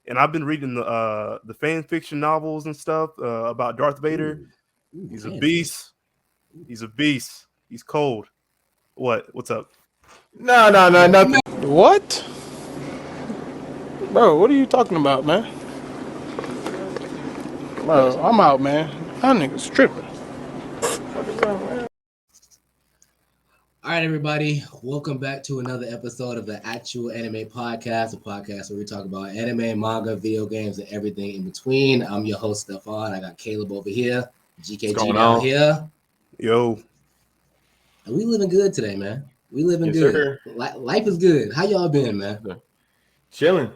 and I've been reading the fan fiction novels and stuff about Darth Vader. He's a beast. He's a beast. He's cold. What's up? No, nothing. What? Bro, what are you talking about, man? Bro, I'm out, man. That nigga's tripping. All right, everybody. Welcome back to another episode of the Actual Anime Podcast, a podcast where we talk about anime, manga, video games, and everything in between. I'm your host, Stefan. I got Caleb over here, GKG down here. Yo. And we living good today, man. We living good. Life is good. How y'all been, man? Chilling,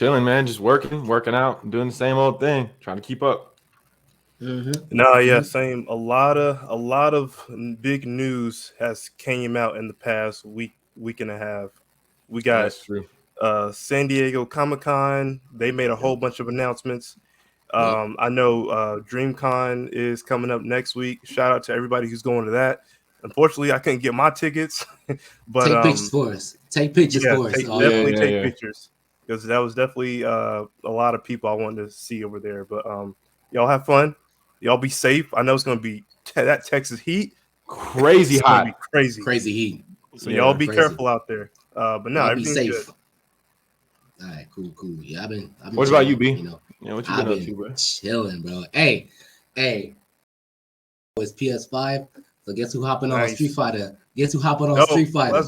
man. Just working out, doing the same old thing, trying to keep up. Same. A lot of big news has came out in the past week and a half. We got San Diego Comic-Con. They made a whole bunch of announcements. I know DreamCon is coming up next week. Shout out to everybody who's going to that. Unfortunately, I couldn't get my tickets, but take pictures for us. Take pictures for us. Definitely take pictures, because that was definitely a lot of people I wanted to see over there. But y'all have fun. Y'all be safe. I know it's gonna be that Texas heat, crazy hot, be crazy heat. So y'all be careful out there. But no, everything's safe. good. All right, cool. Yeah, I've been. What about you, B? You know, what you been up to, bro? Chilling, bro. Hey, it's PS5. So guess who hopping on Street Fighter? Let's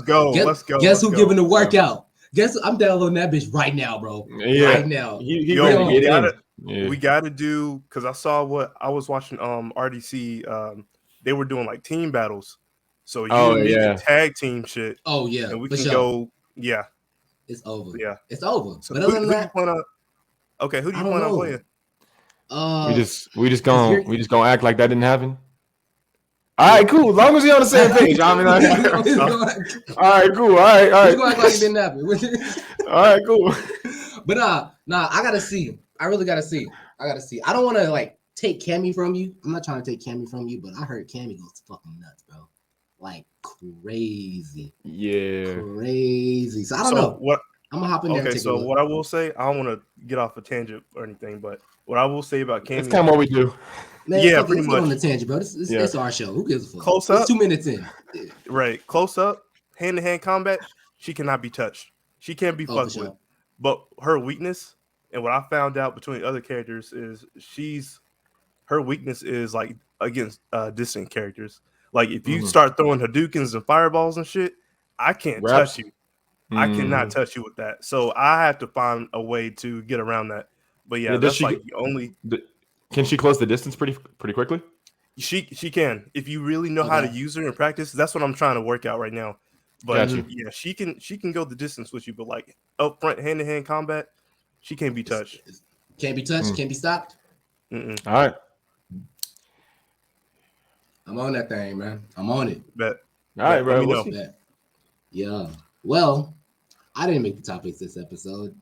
go. Guess who giving the workout? Guess I'm downloading that bitch right now, bro. Yeah. Right now. We gotta do, because I saw what I was watching RDC. They were doing like team battles. So tag team shit. Oh yeah. And we can go. Yeah. It's over. Yeah. It's over. So who do you plan on? Okay, who do you plan on playing? We just gonna act like that didn't happen. All right, cool. As long as we're on the same page. I mean, all right, cool. All right. We're gonna act like it didn't happen. All right, cool. But nah, I gotta see. I really gotta see. I don't want to like take Cammy from you. I'm not trying to take Cammy from you, but I heard Cammy goes fucking nuts, bro. Like crazy. Yeah. Crazy. So I don't know. What I'm gonna hop in there. Okay, so what I will say, I don't want to get off a tangent or anything, but what I will say about Cammy, it's kind of what we do. Man, yeah, pretty much. On the tangent, bro. It's our show. Who gives a fuck? Close up. It's 2 minutes in. Right. Close up, hand-to-hand combat, she cannot be touched. She can't be fucked with. But her weakness, and what I found out between other characters, is her weakness is like against distant characters. Like if you start throwing Hadoukens and fireballs and shit, I can't touch you. I cannot touch you with that. So I have to find a way to get around that. But that's like the only. Can she close the distance pretty quickly? She can, if you really know how to use her in practice. That's what I'm trying to work out right now. But she can go the distance with you. But like up front, hand-to-hand combat, she can't be touched. Can't be touched. Can't be stopped. All right. I'm on that thing, man. I'm on it. Bet. All right, bro. We'll Yeah. Well, I didn't make the topics this episode.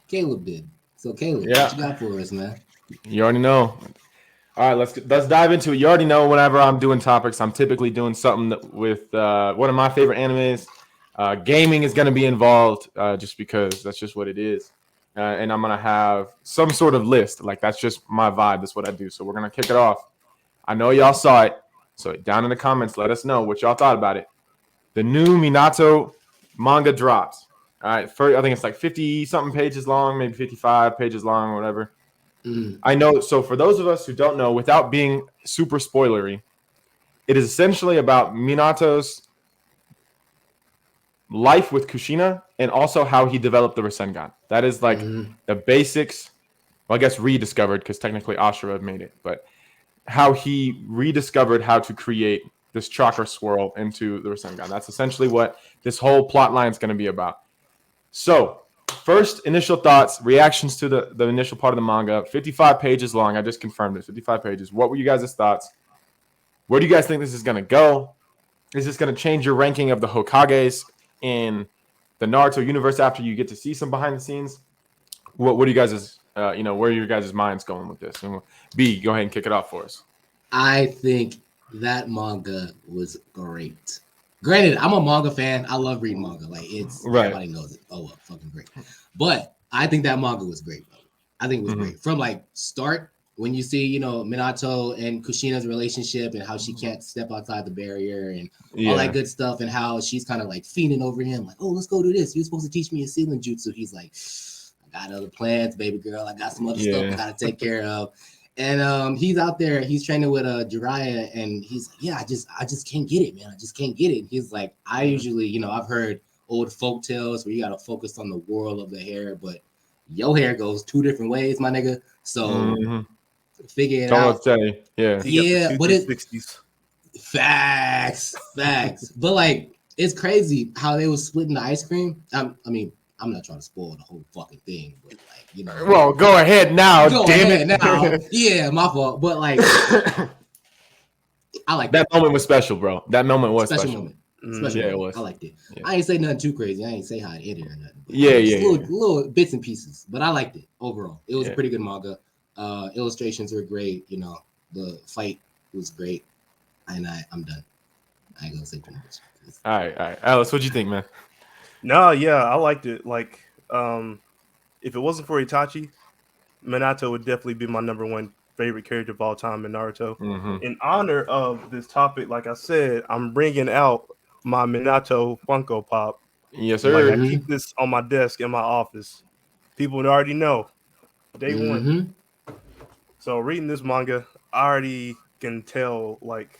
Caleb did. So Caleb, what you got for us, man? You already know. All right, let's dive into it. You already know whenever I'm doing topics, I'm typically doing something with one of my favorite animes. Gaming is going to be involved just because that's just what it is. And I'm going to have some sort of list. Like, that's just my vibe. That's what I do. So we're going to kick it off. I know y'all saw it. So down in the comments, let us know what y'all thought about it. The new Minato manga drops. All right, I think it's like 50-something pages long, maybe 55 pages long or whatever. I know. So for those of us who don't know, without being super spoilery, it is essentially about Minato's life with Kushina and also how he developed the Rasengan. That is like the basics. Well, I guess rediscovered, because technically Ashura made it, but how he rediscovered how to create this chakra swirl into the Rasengan. That's essentially what this whole plot line is going to be about. So, first initial thoughts, reactions to the initial part of the manga. 55 pages long. I just confirmed it. 55 pages. What were you guys' thoughts? Where do you guys think this is going to go? Is this going to change your ranking of the Hokages in the Naruto universe after you get to see some behind the scenes? What are you guys' where are your guys' minds going with this? B, go ahead and kick it off for us. I think that manga was great. Granted, I'm a manga fan. I love reading manga. Like, it's everybody knows it. Oh, well, fucking great. But I think that manga was great, bro. I think it was great from like start when you see Minato and Kushina's relationship and how she can't step outside the barrier and all that good stuff, and how she's kind of like fiending over him, like, oh, let's go do this. You're supposed to teach me a sealing jutsu. He's like, I got other plans, baby girl. I got some other stuff I gotta take care of. And he's out there, he's training with Jiraiya, and he's like, yeah, I just can't get it, man. I just can't get it. He's like, I usually, I've heard old folk tales where you gotta focus on the whirl of the hair, but your hair goes 2 different ways, my nigga. So figure it out. Yeah, but it's 60s. Facts. But like, it's crazy how they was splitting the ice cream. I mean, I'm not trying to spoil the whole fucking thing, but like, Well, go ahead now. Now. Yeah, my fault. But like, I like that moment was special, bro. That moment was special. Moment. Special moment. It was. I liked it. Yeah. I ain't say nothing too crazy. I ain't say how it ended or nothing. Little bits and pieces, but I liked it overall. It was a pretty good manga. Illustrations were great. The fight was great, and I'm done. I ain't gonna say too much. All right, Ellis, what'd you think, man? No, yeah, I liked it. Like, if it wasn't for Itachi, Minato would definitely be my number 1 favorite character of all time in Naruto. In honor of this topic, like I said, I'm bringing out my Minato Funko Pop. Yes, sir. Like, I keep this on my desk in my office. People already know. Day one. So reading this manga, I already can tell, like,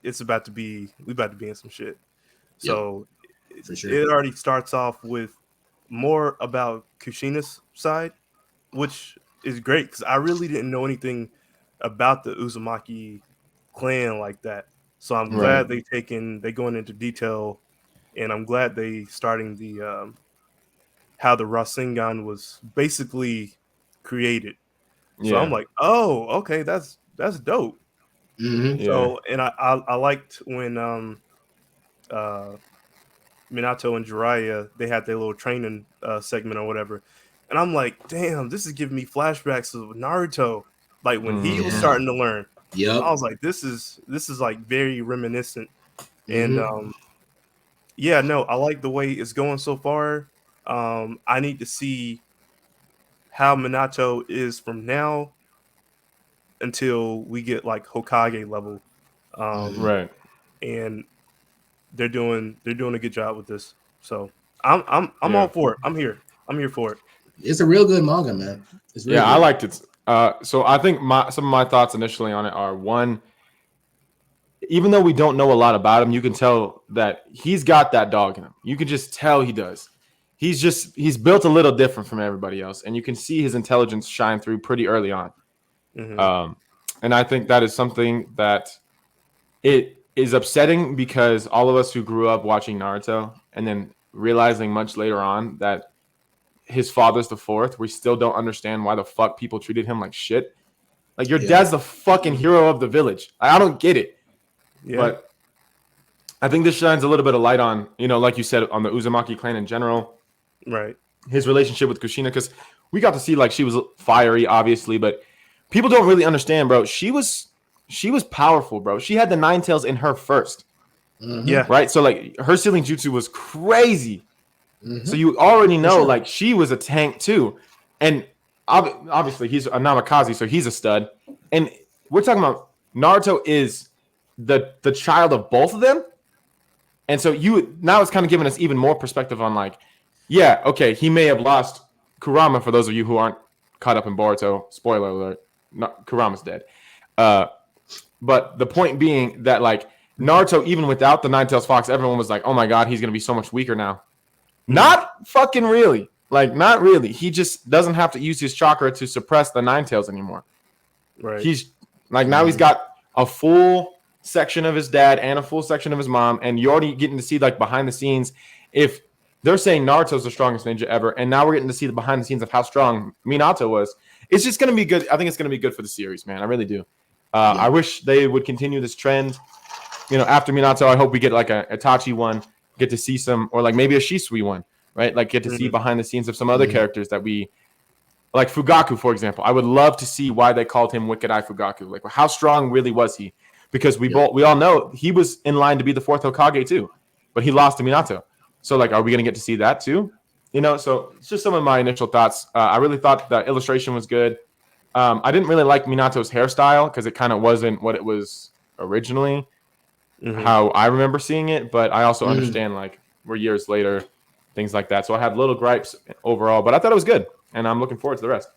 we about to be in some shit. So for sure. It already starts off with more about Kushina's side, which is great because I really didn't know anything about the Uzumaki clan like that. So I'm glad they going into detail, and I'm glad they starting the how the Rasengan was basically created. So I'm like, oh, okay, that's dope. So, and I liked when Minato and Jiraiya, they had their little training segment or whatever, and I'm like, damn, this is giving me flashbacks of Naruto, like when he was starting to learn. I was like, this is like very reminiscent, and I like the way it's going so far. I need to see how Minato is from now until we get like Hokage level, and they're doing a good job with this. So I'm all for it. I'm here for it. It's a real good manga, man. It's really good. I liked it. So I think some of my thoughts initially on it are, one, even though we don't know a lot about him, you can tell that he's got that dog in him. You can just tell he does. He's built a little different from everybody else, and you can see his intelligence shine through pretty early on. And I think that is something that it is upsetting, because all of us who grew up watching Naruto and then realizing much later on that his father's the 4th, we still don't understand why the fuck people treated him like shit. Like, your dad's the fucking hero of the village. I don't get it. But I think this shines a little bit of light on, like you said, on the Uzumaki clan in general. Right. His relationship with Kushina, because we got to see, like, she was fiery, obviously, but people don't really understand, bro. She was powerful, bro. She had the 9 tails in her first. Yeah. Right? So, like, her sealing jutsu was crazy. So you already know, like, she was a tank too. And obviously he's a Namikaze, so he's a stud. And we're talking about Naruto is the child of both of them. And so now it's kind of giving us even more perspective on, like, he may have lost Kurama, for those of you who aren't caught up in Boruto. Spoiler alert, Kurama's dead. But the point being that, like, Naruto, even without the 9 tails fox, everyone was like, oh my god, he's going to be so much weaker now. Not fucking really. Like, not really. He just doesn't have to use his chakra to suppress the 9 tails anymore. Right. He's like, now he's got a full section of his dad and a full section of his mom, and you're already getting to see, like, behind the scenes. If they're saying Naruto's the strongest ninja ever, and now we're getting to see the behind the scenes of how strong Minato was, it's just going to be good. I think it's going to be good for the series, man. I really do. I wish they would continue this trend. After Minato, I hope we get like a Itachi one, get to see some, or like maybe a Shisui one, right? Like, get to see behind the scenes of some other characters that we, like Fugaku, for example. I would love to see why they called him Wicked Eye Fugaku. Like, how strong really was he? Because we all know he was in line to be the 4th Hokage too, but he lost to Minato. So, like, are we going to get to see that too? So it's just some of my initial thoughts. I really thought the illustration was good. I didn't really like Minato's hairstyle because it kind of wasn't what it was originally, how I remember seeing it. But I also understand like we're years later, things like that. So I had little gripes overall, but I thought it was good, and I'm looking forward to the rest.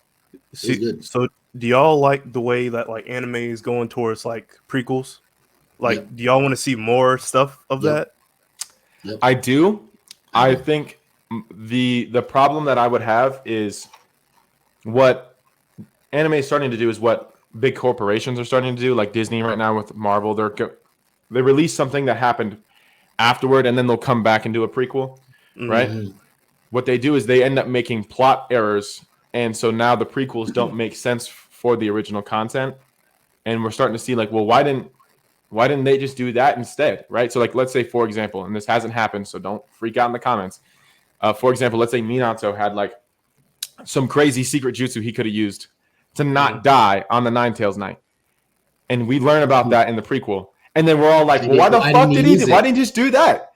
See, so do y'all like the way that like anime is going towards like prequels? Like, do y'all want to see more stuff of that? Yep. I do. I think the problem that I would have is what anime is starting to do is what big corporations are starting to do, like Disney right now with Marvel. They release something that happened afterward, and then they'll come back and do a prequel, right? What they do is they end up making plot errors, and so now the prequels don't make sense for the original content, and we're starting to see like, well, why didn't they just do that instead, right? So like, let's say for example, and this hasn't happened, so don't freak out in the comments. For example, let's say Minato had like some crazy secret jutsu he could have used to not die on the Ninetales night, and we learn about that in the prequel, and then we're all like, well, why the fuck did he? Why didn't he just do that?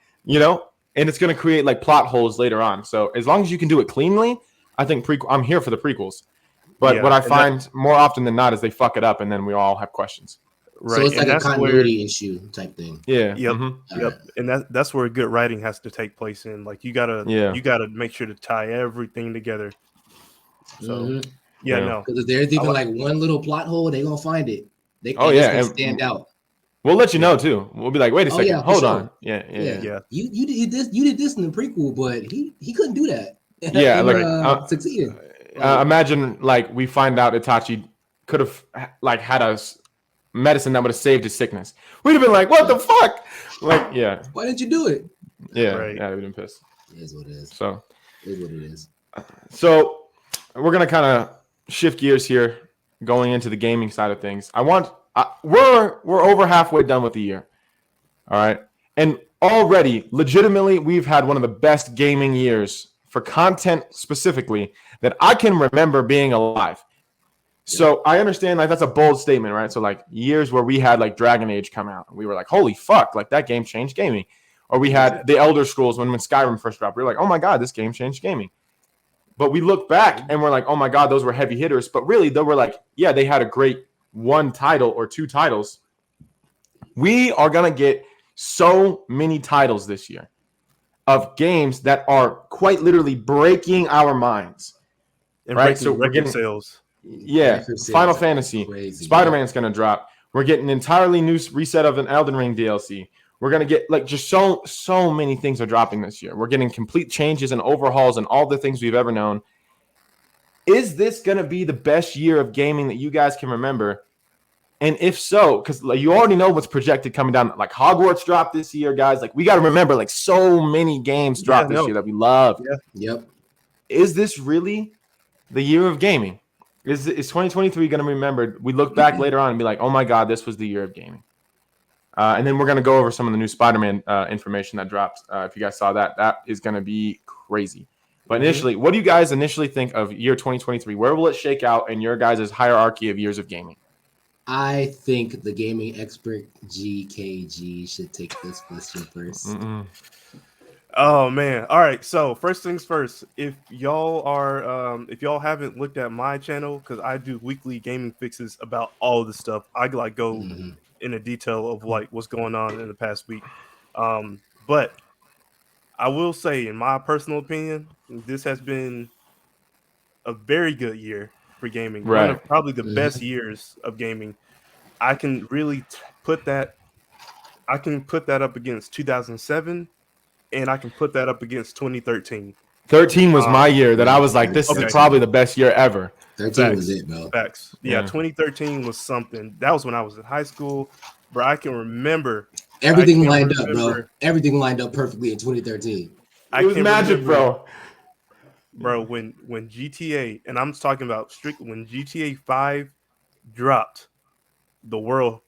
And it's going to create like plot holes later on. So as long as you can do it cleanly, I think I'm here for the prequels. But what I find more often than not is they fuck it up, and then we all have questions. Right. So it's like a continuity issue type thing. Yeah. Yep. And that's where good writing has to take place in. Like you gotta make sure to tie everything together. So no. Because if there's even like one little plot hole, they're gonna find it. And stand out. We'll let you know too. We'll be like, wait a second, hold on. Yeah. You did this in the prequel, but he couldn't do that. Yeah, succeeded. Imagine like we find out Itachi could have like had a medicine that would have saved his sickness. We'd have been like, what the fuck? Like, yeah. Why didn't you do it? Yeah, right. Yeah, we'd have been pissed. It is what it is. So it is what it is. So we're gonna kind of shift gears here, going into the gaming side of things. We're over halfway done with the year. All right. And already, legitimately, we've had one of the best gaming years for content specifically that I can remember being alive. So I understand like that's a bold statement, right? So like years where we had like Dragon Age come out, and we were like, holy fuck, like that game changed gaming. Or we had the Elder Scrolls when Skyrim first dropped. We were like, oh my God, this game changed gaming. But we look back and we're like, oh my God, those were heavy hitters. But really, they were like, yeah, they had a great one title or two titles. We are going to get so many titles this year of games that are quite literally breaking our minds. And right? So we're getting sales. Yeah. Final Fantasy. Spiderman's going to drop. We're getting an entirely new reset of an Elden Ring DLC. We're going to get like just so many things are dropping this year. We're getting complete changes and overhauls and all the things we've ever known. Is this going to be the best year of gaming that you guys can remember? And if so, because like, you already know what's projected coming down. Like Hogwarts dropped this year, guys. Like we got to remember, like so many games dropped this year that we love. Yeah. Yep. Is this really the year of gaming? Is 2023 going to be remembered? We look back later on and be like, oh my God, this was the year of gaming. And then we're going to go over some of the new Spider-Man information that dropped. If you guys saw that, that is going to be crazy. But initially, what do you guys initially think of year 2023? Where will it shake out in your guys' hierarchy of years of gaming? I think the gaming expert GKG should take this question first. Oh man! All right. So first things first. If y'all haven't looked at my channel, because I do weekly gaming fixes about all of this stuff. I like go in a detail of like what's going on in the past week. But I will say, in my personal opinion, this has been a very good year for gaming. Right. One of probably the best years of gaming. I can really put that up against 2007, and I can put that up against 2013. 13 was my year that I was like, this is probably the best year ever. 13 was it, bro. Facts. Yeah, 2013 was something. That was when I was in high school. Bro, I can remember. Everything lined up, bro. Everything lined up perfectly in 2013. It was magic, bro. Bro, when GTA, and I'm talking about strictly when GTA 5 dropped, the world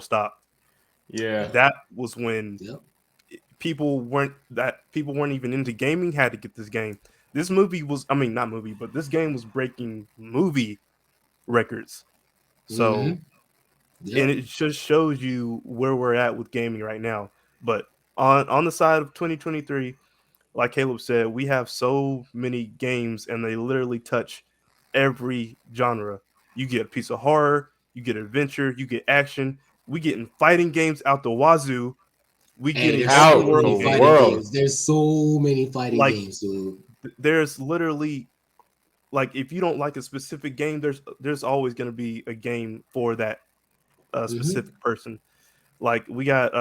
stopped. Yeah. That was when people weren't even into gaming, had to get this game. This movie was, not movie, but this game was breaking movie records. So, and it just shows you where we're at with gaming right now. But on the side of 2023, like Caleb said, we have so many games, and they literally touch every genre. You get a piece of horror, you get adventure, you get action. We getting fighting games out the wazoo. We getting there's so open world many games. fighting games. There's so many fighting games, dude. There's literally, like, if you don't like a specific game, there's always going to be a game for that specific person. Like, we got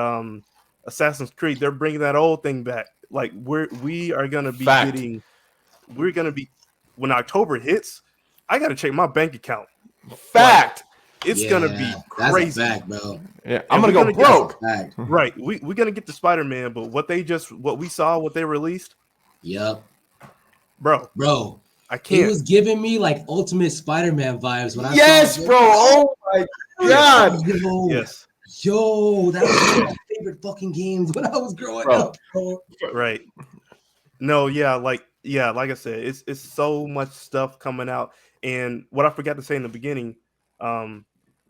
Assassin's Creed. They're bringing that old thing back. Like, we are going to be getting. We're going to be, when October hits, I got to check my bank account. Fact. Like, it's going to be crazy. That's a fact, bro. Yeah, I'm going to go broke. Right. We're going to get the Spider-Man, but what we saw, what they released. Yep. Bro. I can't. It was giving me like Ultimate Spider-Man vibes when I saw bro. Oh my god. Yo, that was one of my favorite fucking games when I was growing up, bro. Right. No, like I said, it's so much stuff coming out. And what I forgot to say in the beginning,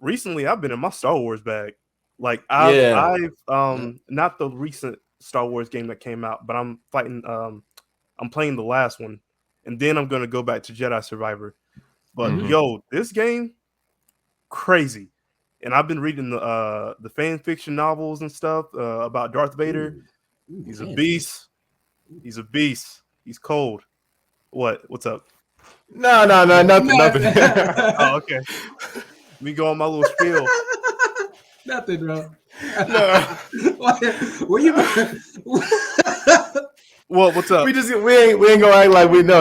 recently I've been in my Star Wars bag. Like I've not the recent Star Wars game that came out, but I'm playing the last one, and then I'm gonna go back to Jedi Survivor. But yo, this game, crazy. And I've been reading the fan fiction novels and stuff about Darth Vader. He's a beast. He's a beast. He's cold. What's up? No, nothing. Oh, okay. Let me go on my little spiel. Nothing, bro. No. Where you? Well, what's up? We ain't gonna act like we no.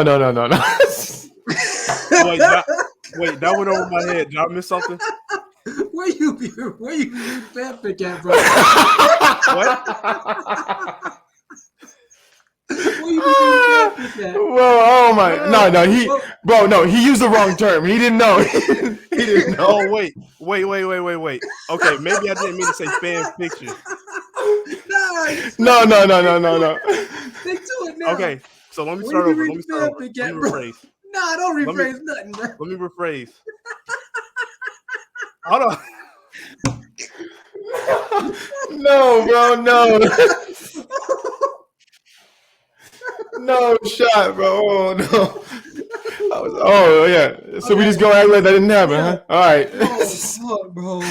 Wait, that went over my head. Did I miss something? Where you read fanfic at, bro? What? Where you read fanfic at? Whoa, oh my, no, he used the wrong term. He didn't know. He didn't know. Oh, wait. Okay, maybe I didn't mean to say fan fiction. No. Stick to it now. Okay, so let me start over. Let me rephrase. Nah, don't rephrase nothing, bro. Let me rephrase. Hold on. No, bro, no. No shot, bro. Oh, no. Oh, yeah. So we just go act like that didn't happen, huh? All right. Bro.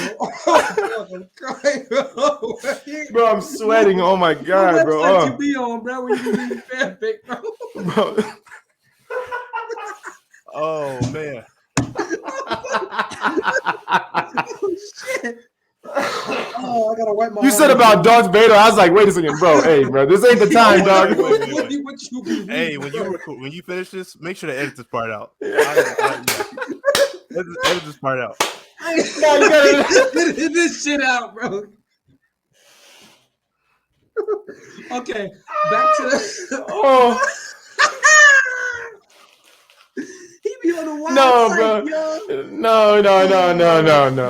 Bro, I'm sweating. Oh, my God, bro. What website you be on, bro, when you read fanfic, bro? Oh, man. Oh, shit. Oh, I gotta wipe my. You said about Darth Vader. I was like, wait a second, bro. Hey, bro, this ain't the time, dog. Hey, when you finish this, make sure to edit this part out. Edit this part out. No, you gotta edit this shit out, bro. Okay, back to the. Oh. He be on the wild No, side, bro. Yo.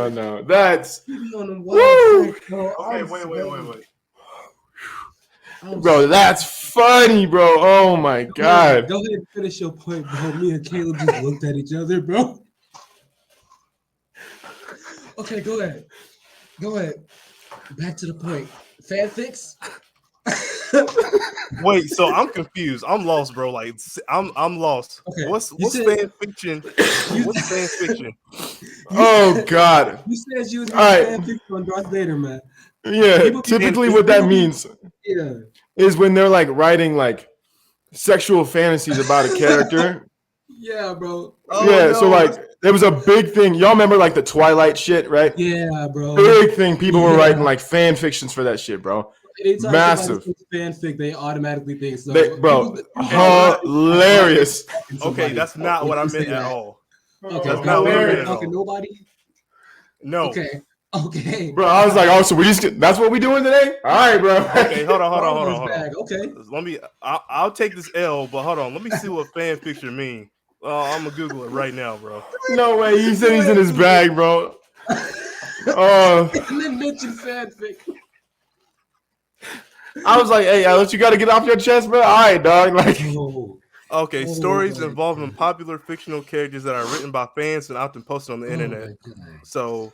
No. That's. He be on the wild side, bro. Okay, wait. Bro, that's funny, bro. Oh my God. Go ahead and finish your point, bro. Me and Caleb just looked at each other, bro. Okay, go ahead. Back to the point. Fanfics? Wait, so I'm confused. I'm lost, bro. Like I'm lost. Okay. What's fan fiction? What's fan fiction? Oh God. You said you was fan fiction on Darth Vader, man. Yeah, typically what that means is when they're like writing like sexual fantasies about a character. Yeah, bro. So like there was a big thing. Y'all remember like the Twilight shit, right? Yeah, bro. Big thing. People were writing like fan fictions for that shit, bro. Anytime massive fanfic, they automatically think so. Hilarious. Okay, that's not what I meant at all. Okay, that's not what I meant at all. Nobody. No. Okay. Bro, I was like, so that's what we doing today? All right, bro. Okay, hold on. Okay. Let me. I'll take this L, but hold on. Let me see what fan fiction mean. I'm gonna Google it right now, bro. No way. He said he's in his bag, bro. And then mention fanfic. I was like, hey, Ellis, you got to get off your chest, bro. All right, dog. Like, okay, stories involving popular fictional characters that are written by fans and often posted on the internet. So,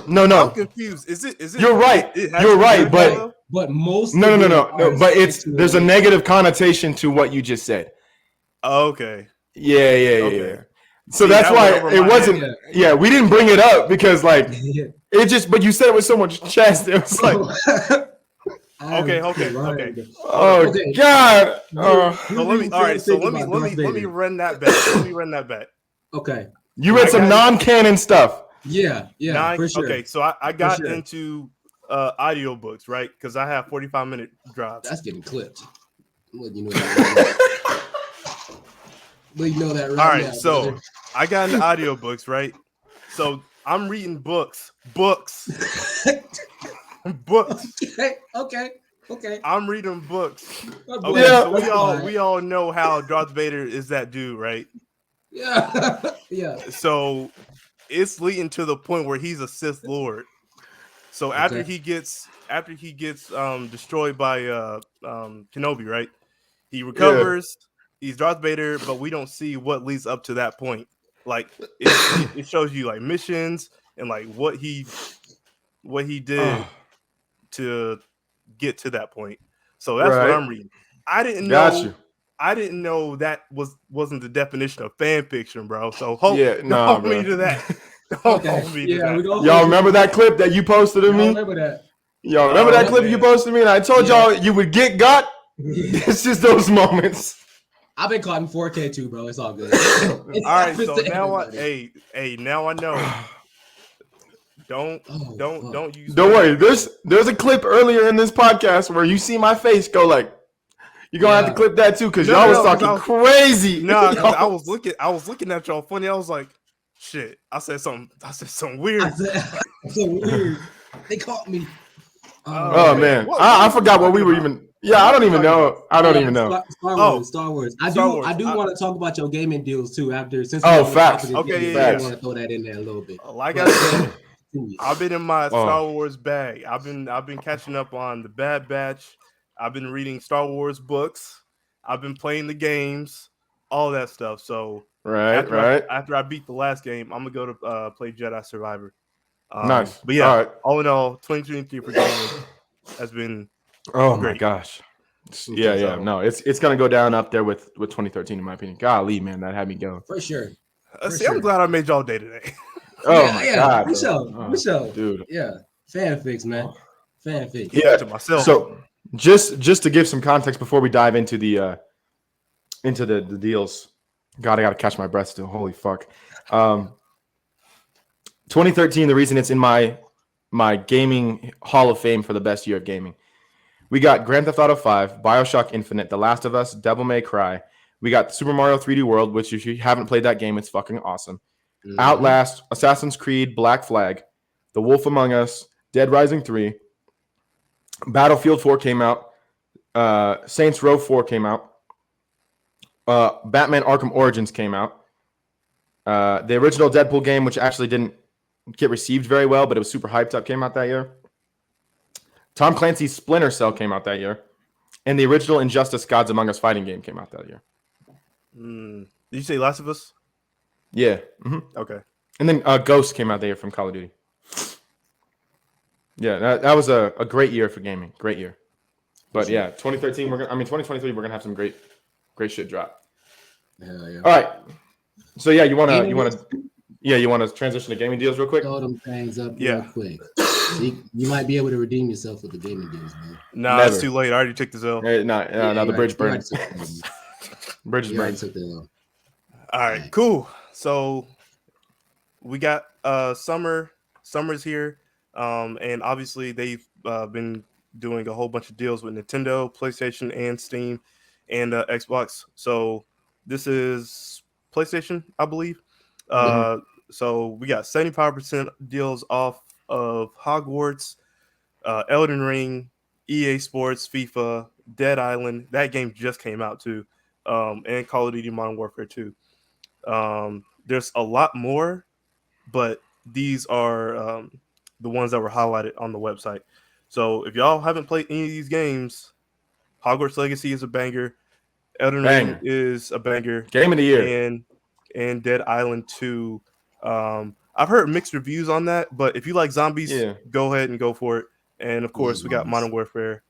no, I'm confused. Is it? You're right. You're right, but But most No. of them No. are But there's a sexual. negative connotation to what you just said. Okay. Yeah. So See, that's that why went over it my wasn't. head. Yeah, we didn't bring it up because like it just. But you said it with so much chest. It was like, Okay. oh Okay. God. So let me. All right. So let me run that back. Okay. You read some non-canon stuff. Yeah, for sure. Okay, so I got sure. into audiobooks, right? Because I have 45-minute drives. That's getting clipped. I'm letting you know that. Let you know that right All right, now, so brother. I got into audiobooks, right? So I'm reading books. Okay. I'm reading books. Okay, Yeah. so we all know how Darth Vader is that dude, right? Yeah. So it's leading to the point where he's a Sith Lord. So after he gets destroyed by Kenobi, right? He recovers. He's Darth Vader, but we don't see what leads up to that point. Like it shows you like missions and like what he did to get to that point. So that's what I'm reading. I didn't know that wasn't the definition of fan fiction, bro. So hold me to that. Hold me to that. Y'all remember that clip that you posted of me? Remember that? Y'all remember that clip you posted me? And I told y'all you would get got. It's just those moments. I've been caught in 4K too, bro. It's all good. All right, so now now I know. Don't use. Don't worry. There's a clip earlier in this podcast where you see my face go like, you're gonna have to clip that too because y'all was talking crazy. No, I was looking at y'all funny. I was like, shit. I said something weird. I said weird. They caught me. Oh man, I forgot what we were even. Yeah, I don't even know. Star Wars. I do want to talk about your gaming deals too. Facts. Okay, I want to throw that in there a little bit. Like I said, I've been in my Star Wars bag. I've been catching up on the Bad Batch. I've been reading Star Wars books. I've been playing the games, all that stuff. So after I beat the last game, I'm gonna go to play Jedi Survivor. Nice. But yeah, all in all, 2023 for gaming has been great. My gosh. Yeah. No, it's gonna go down up there with 2013 in my opinion. Golly, man, that had me going. For sure. I'm glad I made y'all day today. God. For sure. Dude. Yeah. Fanfics, man. Fanfics. Yeah, to myself. So just to give some context before we dive into the deals. God, I gotta catch my breath still. Holy fuck. 2013, the reason it's in my gaming hall of fame for the best year of gaming. We got Grand Theft Auto 5, BioShock Infinite, The Last of Us, Devil May Cry. We got Super Mario 3D World, which if you haven't played that game, it's fucking awesome. Mm-hmm. Outlast, Assassin's Creed, Black Flag, The Wolf Among Us, Dead Rising 3, Battlefield 4 came out, Saints Row 4 came out, Batman Arkham Origins came out, the original Deadpool game, which actually didn't get received very well, but it was super hyped up, came out that year. Tom Clancy's Splinter Cell came out that year. And the original Injustice Gods Among Us fighting game came out that year. Did you say Last of Us? Yeah. Mm-hmm. Okay. And then Ghost came out that year from Call of Duty. Yeah, that was a great year for gaming. Great year. But yeah, 2013, 2023, we're going to have some great shit drop. Hell yeah. All right. So yeah, you want to transition to gaming deals real quick? Throw them things up real quick. You might be able to redeem yourself with the gaming deals, man. Nah, it's too late. I already took the L. No, the bridge burned. Bridge burned. All right, cool. So we got summer's here, and obviously they've been doing a whole bunch of deals with Nintendo, PlayStation, and Steam, and Xbox. So this is PlayStation, I believe. So we got 75% deals off of Hogwarts, Elden Ring, EA Sports, FIFA, Dead Island. That game just came out too, and Call of Duty Modern Warfare 2. There's a lot more, but these are the ones that were highlighted on the website. So if y'all haven't played any of these games, Hogwarts Legacy is a banger. Elden Ring is a banger. Game of the year. And Dead Island 2. I've heard mixed reviews on that, but if you like zombies, go ahead and go for it. and of course we got Modern Warfare.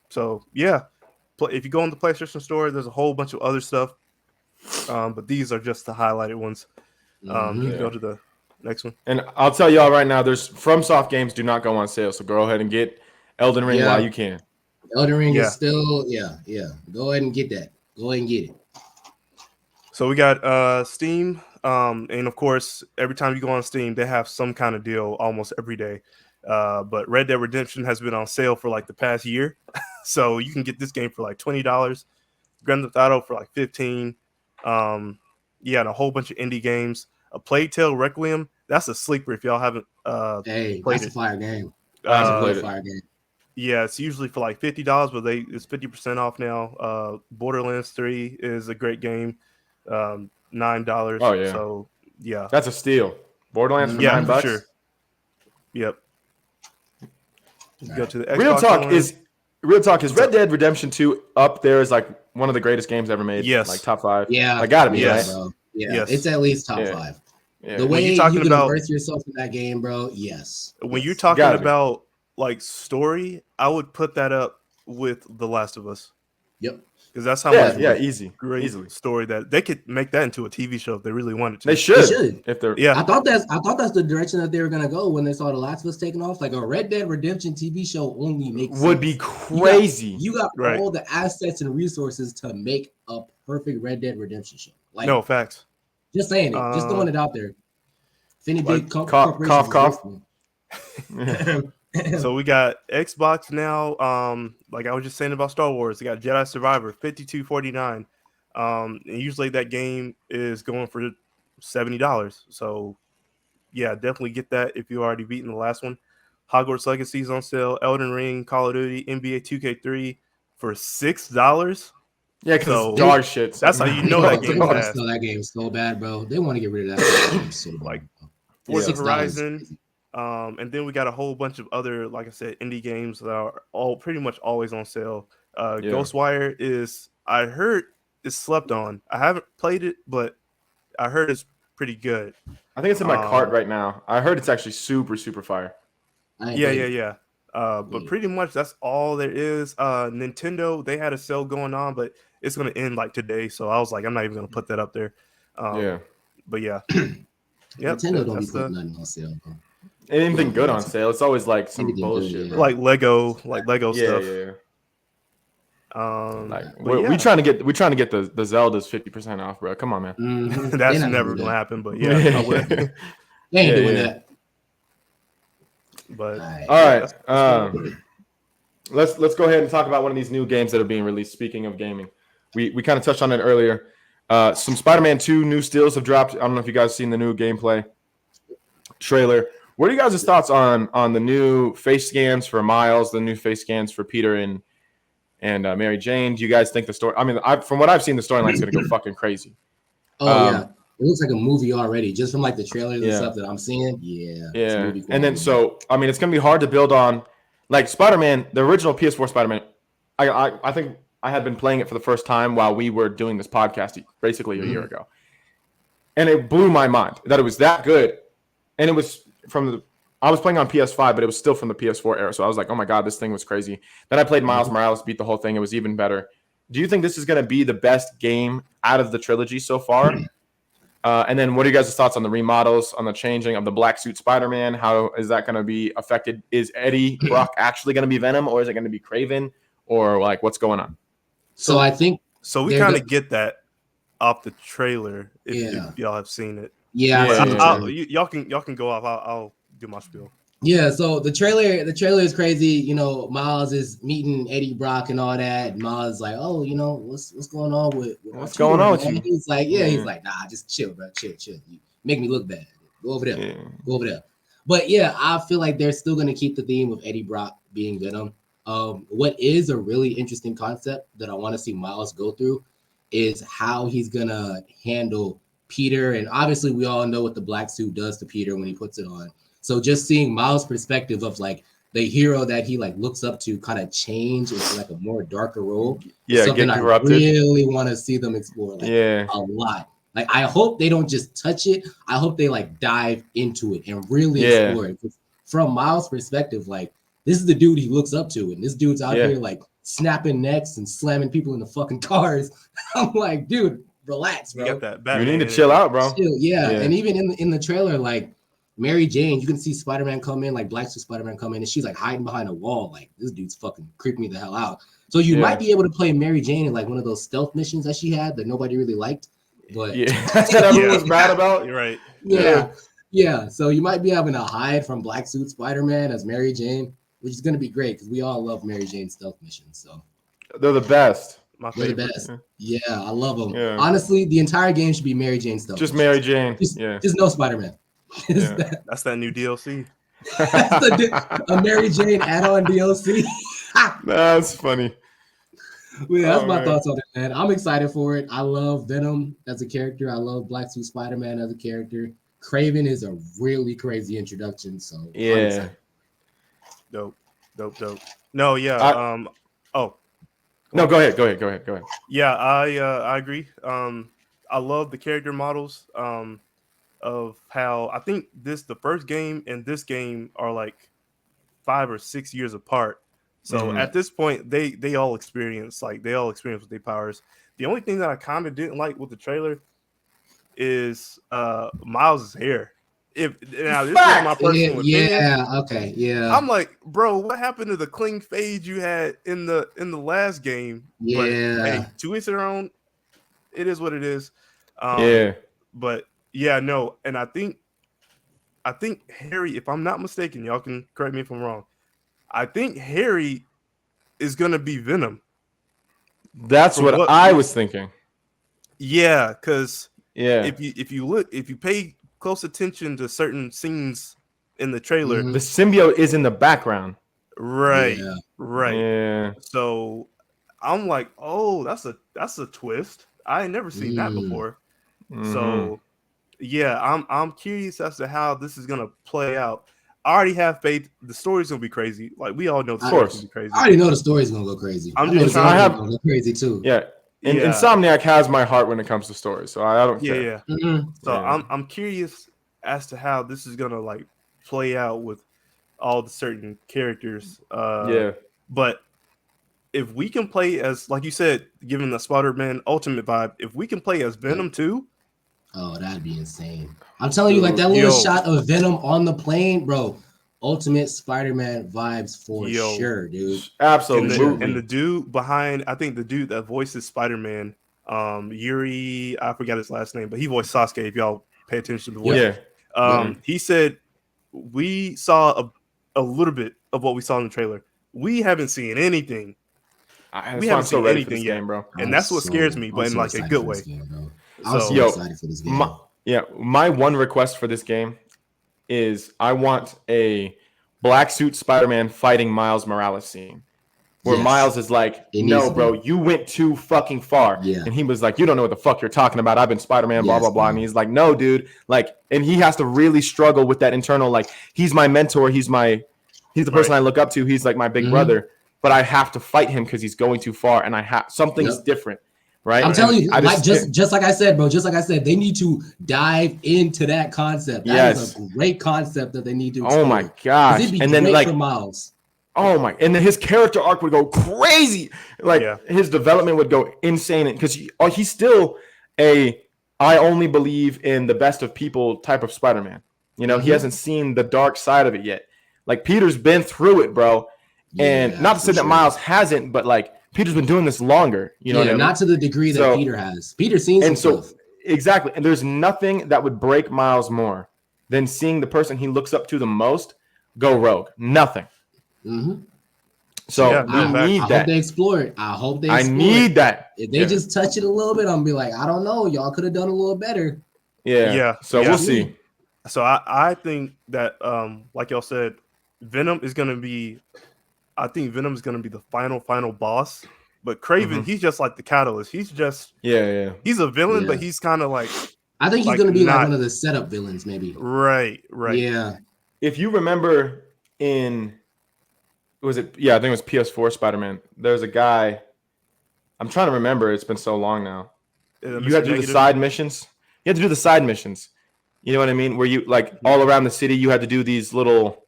So yeah, if you go on the PlayStation Store, there's a whole bunch of other stuff, but these are just the highlighted ones. You can go to the next one. And I'll tell y'all right now, there's FromSoft games do not go on sale, so go ahead and get Elden Ring while you can. Elden Ring is still, Go ahead and get that. Go ahead and get it. So we got Steam, and of course, every time you go on Steam, they have some kind of deal almost every day. But Red Dead Redemption has been on sale for like the past year, so you can get this game for like $20. Grand Theft Auto for like $15. And a whole bunch of indie games. A Plague Tale Requiem, that's a sleeper if y'all haven't played that's a fire game. Fire game. Yeah, it's usually for like $50, but it's 50% off now. Borderlands 3 is a great game. $9. Oh yeah. So yeah. That's a steal. Borderlands for $9. For sure. Yep. Go to the Xbox Real talk is Red Dead Redemption 2 up there is like one of the greatest games ever made. Yes. Like top 5. Yeah. I gotta be, yes. right? Bro. Yeah. It's at least top 5. Yeah. The way you can immerse yourself in that game, bro. Yes. When you're talking about like story, I would put that up with The Last of Us. Yep. Because that's how much easy. Great easily. Story that they could make that into a TV show if they really wanted to. They should. If they're I thought that's the direction that they were gonna go when they saw The Last of Us taking off. Like a Red Dead Redemption TV show only makes would be crazy. You got all the assets and resources to make a perfect Red Dead Redemption show. Like no facts. Just saying it. Just throwing it out there. If any big cough. So we got Xbox now. Like I was just saying about Star Wars, they got Jedi Survivor, $52.49. And usually that game is going for $70. So yeah, definitely get that if you already beaten the last one. Hogwarts Legacy is on sale. Elden Ring, Call of Duty, NBA 2K3 for $6. Yeah, because dog shit. That's how you know that game. That game's so bad, bro. They want to get rid of that game so bad. Like Forza Horizon. And then we got a whole bunch of other, like I said, indie games that are all pretty much always on sale. Ghostwire I heard is slept on. I haven't played it, but I heard it's pretty good. I think it's in my cart right now. I heard it's actually super, super fire. Yeah. But pretty much that's all there is. Nintendo, they had a sale going on, but it's going to end like today. So I was like, I'm not even going to put that up there. But yeah. Nintendo don't be putting nothing on sale, bro. Anything good on sale? It's always like some bullshit, like Lego stuff. Yeah. We're trying to get the Zeldas 50% off, bro. Come on, man. Mm-hmm. That's never gonna happen, but yeah, I would. They ain't doing that. But all right, let's go ahead and talk about one of these new games that are being released. Speaking of gaming, we kind of touched on it earlier. Some Spider-Man 2 new stills have dropped. I don't know if you guys seen the new gameplay trailer. What are you guys' thoughts on the new face scans for Miles, the new face scans for Peter and Mary Jane? Do you guys think the story? I mean, from what I've seen, the storyline's gonna go fucking crazy. Yeah, it looks like a movie already, just from like the trailers and stuff that I'm seeing. Yeah. And then I mean, it's gonna be hard to build on, like Spider-Man, the original PS4 Spider-Man. I think I had been playing it for the first time while we were doing this podcast basically a year ago, and it blew my mind that it was that good, and it was. I was playing on PS5, but it was still from the PS4 era. So I was like, oh my God, this thing was crazy. Then I played Miles Morales, beat the whole thing. It was even better. Do you think this is going to be the best game out of the trilogy so far? And then what are you guys' thoughts on the remodels, on the changing of the black suit Spider-Man? How is that going to be affected? Is Eddie Brock actually going to be Venom, or is it going to be Kraven, or like what's going on? So I think we kind of get that off the trailer if y'all have seen it. Yeah, y'all can go off. I'll do my spiel. Yeah, so the trailer is crazy. You know, Miles is meeting Eddie Brock and all that. And Miles is like, oh, you know, what's going on with what's going on with you? He's like, he's like, nah, just chill, bro, chill. You make me look bad. Go over there. But yeah, I feel like they're still gonna keep the theme of Eddie Brock being Venom. What is a really interesting concept that I want to see Miles go through is how he's gonna handle Peter, and obviously we all know what the black suit does to Peter when he puts it on. So just seeing Miles' perspective of like the hero that he like looks up to kind of change into like a more darker role. Yeah, something I really want to see them explore a lot. Like I hope they don't just touch it. I hope they like dive into it and really explore it. from Miles' perspective, like this is the dude he looks up to, and this dude's out here like snapping necks and slamming people in the fucking cars. I'm like, dude, relax, bro. You got that You Batman need to energy. chill out, bro. Chill, yeah. And even in the trailer, like Mary Jane, you can see Spider-Man come in, like Black Suit Spider-Man come in, and she's like hiding behind a wall. Like this dude's fucking creeping me the hell out. So you might be able to play Mary Jane in like one of those stealth missions that she had that nobody really liked. But that's what everyone was mad about. You're right. Yeah. So you might be having to hide from Black Suit Spider-Man as Mary Jane, which is gonna be great because we all love Mary Jane stealth missions. So they're the best. They're the best. Yeah, I love them. Yeah. Honestly, the entire game should be Mary Jane stealth. Just Mary Jane. Just no Spider-Man. That's that new DLC. That's a Mary Jane add-on DLC. That's funny. Well, that's my thoughts on it, man. I'm excited for it. I love Venom as a character. I love Black Suit Spider-Man as a character. Kraven is a really crazy introduction. So dope. No, No, go ahead. Yeah, I agree. I love the character models. Of how I think the first game and this game are like 5 or 6 years apart. So at this point, they all experience with their powers. The only thing that I kind of didn't like with the trailer is Miles' hair. This is my personal opinion. Okay. I'm like, bro, what happened to the clean fade you had in the last game? Yeah. But, hey, to each their own. It is what it is. But yeah, no, and I think Harry, if I'm not mistaken, y'all can correct me if I'm wrong. I think Harry is gonna be Venom. That's what I was thinking. Yeah, because if you pay close attention to certain scenes in the trailer, the symbiote is in the background. Right. Yeah. So I'm like, oh, that's a twist. I ain't never seen that before. So yeah, I'm curious as to how this is gonna play out. I already have faith. The story's gonna be crazy. Like we all know, the story's gonna be crazy. I already know the story's gonna go crazy. I'm just trying to go crazy too. Yeah. Insomniac has my heart when it comes to stories, so I don't care. So I'm curious as to how this is gonna like play out with all the certain characters. But if we can play as, like you said, given the Spider-Man Ultimate vibe, if we can play as Venom too. Oh, that'd be insane. I'm telling you, like that little shot of Venom on the plane, bro. Ultimate Spider-Man vibes for sure, dude. Absolutely. And the dude behind, I think the dude that voices Spider-Man, Yuri, I forgot his last name, but he voiced Sasuke, if y'all pay attention to the voice. He said, we saw a little bit of what we saw in the trailer. We haven't seen anything. We haven't seen anything yet, bro. And that's what scares me, but in like a good way. I'm so excited for this game. My one request for this game is I want a Black Suit Spider-Man fighting Miles Morales scene. Where Miles is like, no, bro, you went too fucking far. Yeah. And he was like, you don't know what the fuck you're talking about. I've been Spider-Man, blah, blah, blah. And he's like, no, dude. Like, and he has to really struggle with that internal, like, he's my mentor. He's the person I look up to. He's like my big brother. But I have to fight him because he's going too far. And something's different. Right. I'm telling you, just like I said, bro, they need to dive into that concept. That is a great concept that they need to explore. Oh my gosh. And then like for Miles. Oh my! And then his character arc would go crazy. Like his development would go insane because he's still I only believe in the best of people type of Spider-Man. You know, he hasn't seen the dark side of it yet. Like Peter's been through it, bro. And not to say that Miles hasn't, but like Peter's been doing this longer. You know what I mean? Not to the degree that Peter has. Peter's seen some stuff. Exactly. And there's nothing that would break Miles more than seeing the person he looks up to the most go rogue. Nothing. So we need that. I hope they explore it. I need that. If they just touch it a little bit, I'm gonna be like, I don't know, y'all could have done a little better. So we'll see. So I think that like y'all said, Venom is gonna be. I think Venom is gonna be the final boss. But Kraven, he's just like the catalyst. He's just he's a villain, but he's kind of like. I think he's gonna be like one of the setup villains, maybe. Right. Yeah. If you remember in. I think it was PS4 Spider-Man. There's a guy. I'm trying to remember. It's been so long now. You had to do the side missions. You know what I mean? Where you like all around the city, you had to do these little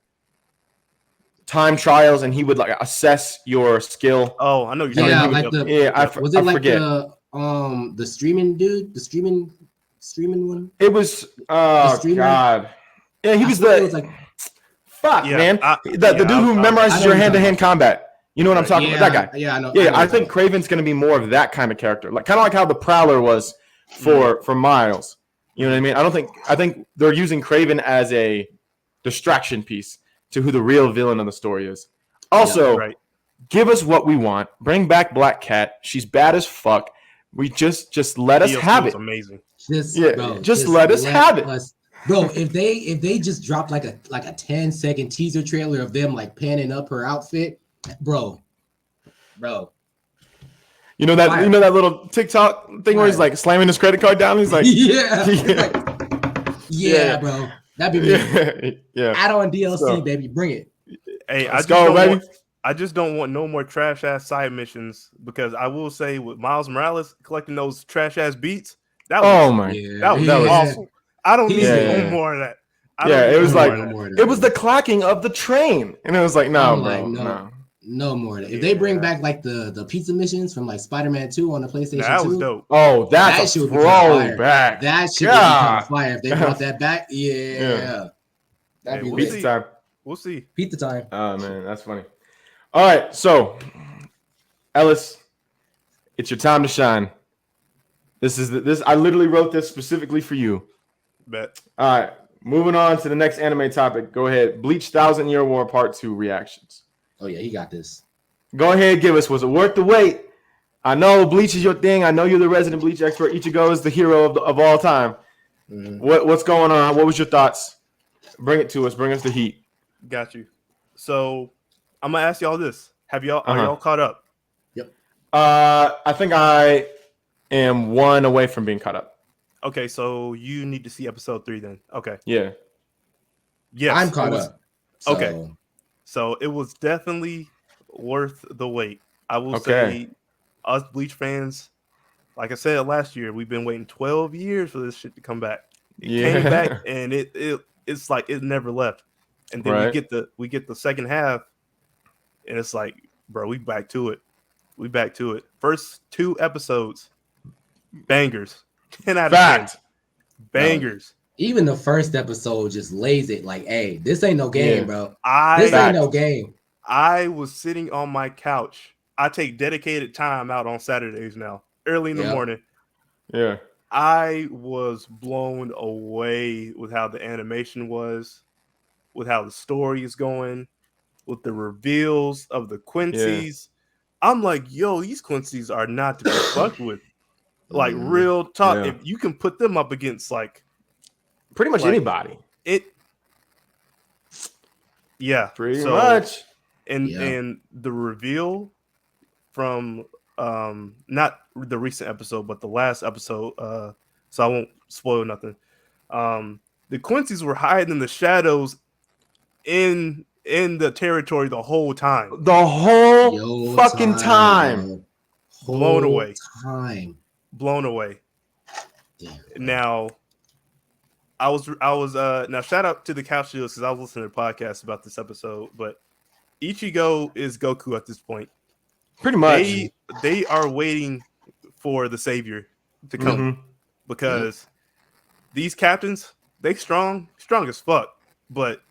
time trials, and he would like assess your skill. Oh, I know you're Yeah, talking about. like was it like the streaming dude, the streaming one? It was God. Yeah, he was it was like fuck, man. The dude who memorizes your hand-to-hand combat. You know what I'm talking about? That guy. Yeah, I know. Yeah, I think Kraven's going to be more of that kind of character, like kind of like how the Prowler was for Miles. You know what I mean? I think they're using Kraven as a distraction piece to who the real villain of the story is. Also, give us what we want. Bring back Black Cat. She's bad as fuck. We just let us have it. Amazing. Just let us have it. Bro, if they just dropped like a 10-second teaser trailer of them like panning up her outfit, bro. You know that little TikTok thing where he's like slamming his credit card down. He's like, yeah, bro. That'd be me. Yeah. Add on DLC, baby. Bring it. Hey, I just don't want no more trash ass side missions, because I will say with Miles Morales collecting those trash ass beats, that was awesome. I don't need no more of that. It was like it was the clacking of the train, and it was like no more of that. If they bring back like the pizza missions from like Spiderman 2 on the PlayStation 2, that was dope. Oh, that's a throwback. That should be kind of fire if they brought that back. Yeah. That'd be pizza time. We'll see. Pizza time. Oh man, that's funny. All right, so Ellis, it's your time to shine. This. I literally wrote this specifically for you. Bet. All right, moving on to the next anime topic. Go ahead. Bleach 1,000 Year War Part 2 reactions. Oh yeah, he got this. Go ahead, give us. Was it worth the wait? I know Bleach is your thing. I know you're the resident Bleach expert. Ichigo is the hero of all time. Mm-hmm. What's going on? What was your thoughts? Bring it to us. Bring us the heat. Got you. So I'm gonna ask y'all this: are y'all caught up? Yep. I think I am one away from being caught up. Okay, so you need to see episode 3 then. Okay. Yeah. Yes, I'm caught up. So. Okay. So it was definitely worth the wait. I will say, us Bleach fans, like I said last year, we've been waiting 12 years for this shit to come back. It came back, and it's like it never left. And then we get the second half, and it's like, bro, we back to it. First 2 episodes, bangers. 10 out of 10. Bangers. Even the first episode just lays it like, hey, this ain't no game, bro. This ain't no game. I was sitting on my couch. I take dedicated time out on Saturdays now, early in the morning. Yeah. I was blown away with how the animation was, with how the story is going, with the reveals of the Quincy's. Yeah. I'm like, yo, these Quincy's are not to be fucked with. Like, real talk. If you can put them up against like pretty much anybody. Pretty much. And the reveal from not the recent episode, but the last episode, so I won't spoil nothing. The Quincy's were hiding in the shadows in the territory the whole time. The whole fucking time. Blown away. Blown away. Damn. Now I was now shout out to the Couch Shields because I was listening to podcasts about this episode, but Ichigo is Goku at this point. Pretty much. They are waiting for the savior to come because these captains, they strong as fuck, but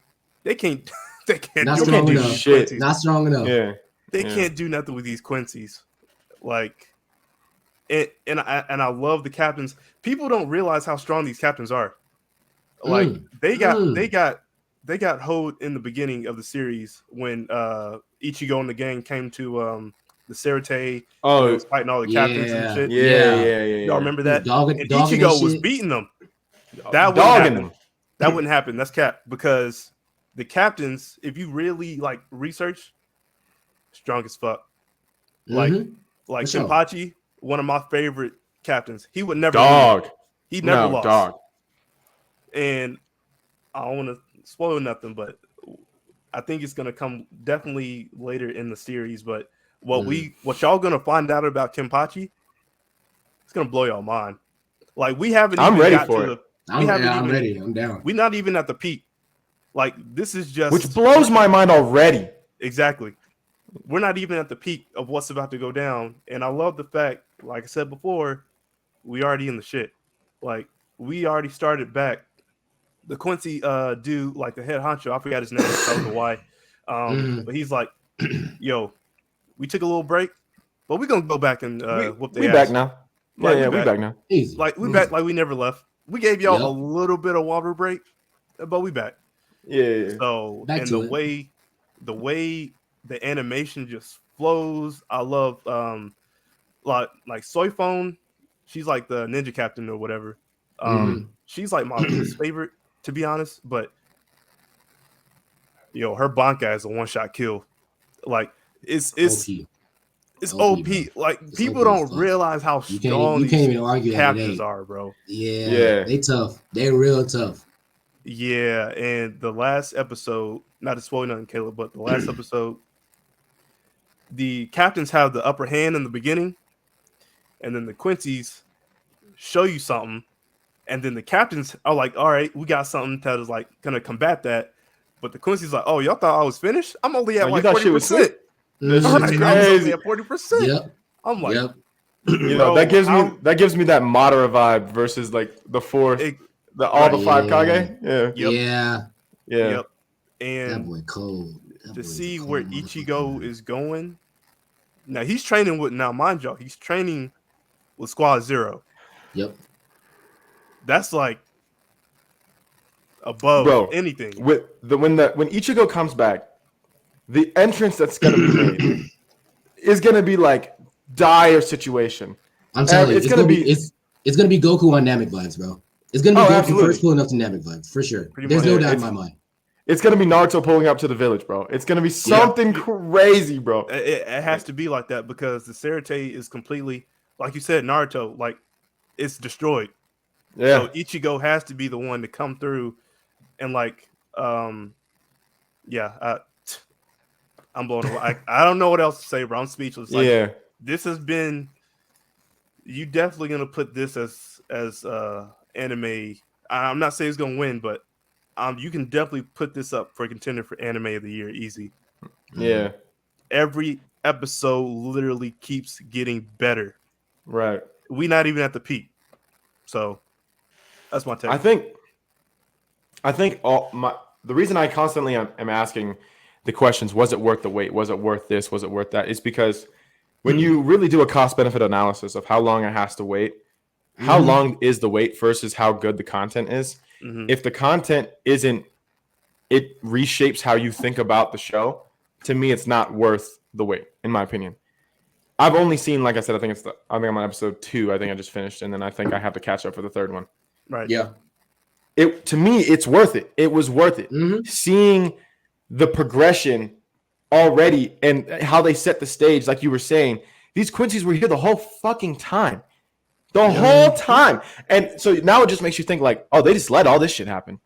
they can't do shit. Not strong enough. Yeah. They can't do nothing with these Quincy's. Like and I love the captains. People don't realize how strong these captains are. Like they got hold in the beginning of the series when Ichigo and the gang came to the Serite. Was fighting all the captains and shit. Yeah. Y'all remember that? Ichigo was beating them. That wouldn't happen. That's cap, because the captains, if you really like research, strong as fuck. Like Kenpachi, one of my favorite captains. He would never lose. He never lost. Dog. And I don't want to spoil nothing, but I think it's gonna come definitely later in the series. But what y'all gonna find out about Kenpachi, it's gonna blow y'all mind. Like we haven't. I'm ready for it. I'm ready. I'm down. We're not even at the peak. Like this is just, which blows my mind already. Exactly. We're not even at the peak of what's about to go down. And I love the fact, like I said before, we already in the shit. Like, we already started back. The Quincy dude, like the head honcho, I forgot his name, so I don't know why. But he's like, yo, we took a little break, but we're gonna go back and whoop the we ass. back now. Like, we back now. Easy. Like, we back like we never left. We gave y'all a little bit of water break, but we back. Yeah. So, Back and to the way the animation just flows, I love like Soy Phone, she's like the ninja captain or whatever. She's like my least favorite, to be honest, but her Bankai is a one-shot kill. Like, it's OP. Like, it's people don't realize how strong these captains are, bro. Yeah, they tough. They real tough. Yeah, and the last episode, not to spoil nothing, Caleb, but the last episode, the captains have the upper hand in the beginning, and then the Quincy's show you something, and then the captains are like, all right, we got something that is like gonna combat that. But the Quincy's like, oh, y'all thought I was finished? I'm only at like 40%. This is crazy. I was only at 40%. Yep. I'm like, that gives me that Madara vibe versus like the fourth, the 5 Kage. Yeah. Yep. And that boy cold. To see where Ichigo is going. Now he's training with mind you, he's training with Squad Zero. Yep. That's like above anything. With when Ichigo comes back, the entrance that's gonna be made is gonna be like dire situation. I'm telling you, it's gonna be Goku on Namek vibes, bro. It's gonna be Goku first pulling up to Namek vibes for sure. There's no doubt in my mind. It's gonna be Naruto pulling up to the village, bro. It's gonna be something crazy, bro. It has to be like that because the Serite is completely, like you said, Naruto, like it's destroyed. Yeah. So Ichigo has to be the one to come through and like, I'm blown away. I don't know what else to say, bro. I'm speechless. Like, this has been. You definitely gonna put this as anime. I'm not saying it's gonna win, but you can definitely put this up for a contender for anime of the year, easy. Yeah. Every episode literally keeps getting better. Right. We not even at the peak. So that's my take. I think the reason I constantly am asking the questions, was it worth the wait? Was it worth this? Was it worth that? Is because when you really do a cost benefit analysis of how long it has to wait, how long is the wait versus how good the content is. If the content it reshapes how you think about the show, to me, it's not worth the wait, in my opinion. I've only seen, like I said, I think I'm on episode 2. I think I just finished, and then I think I have to catch up for the third one. Right. Yeah. To me, it's worth it. It was worth it. Seeing the progression already and how they set the stage, like you were saying, these Quincy's were here the whole fucking time. The whole time. And so now it just makes you think like, oh, they just let all this shit happen.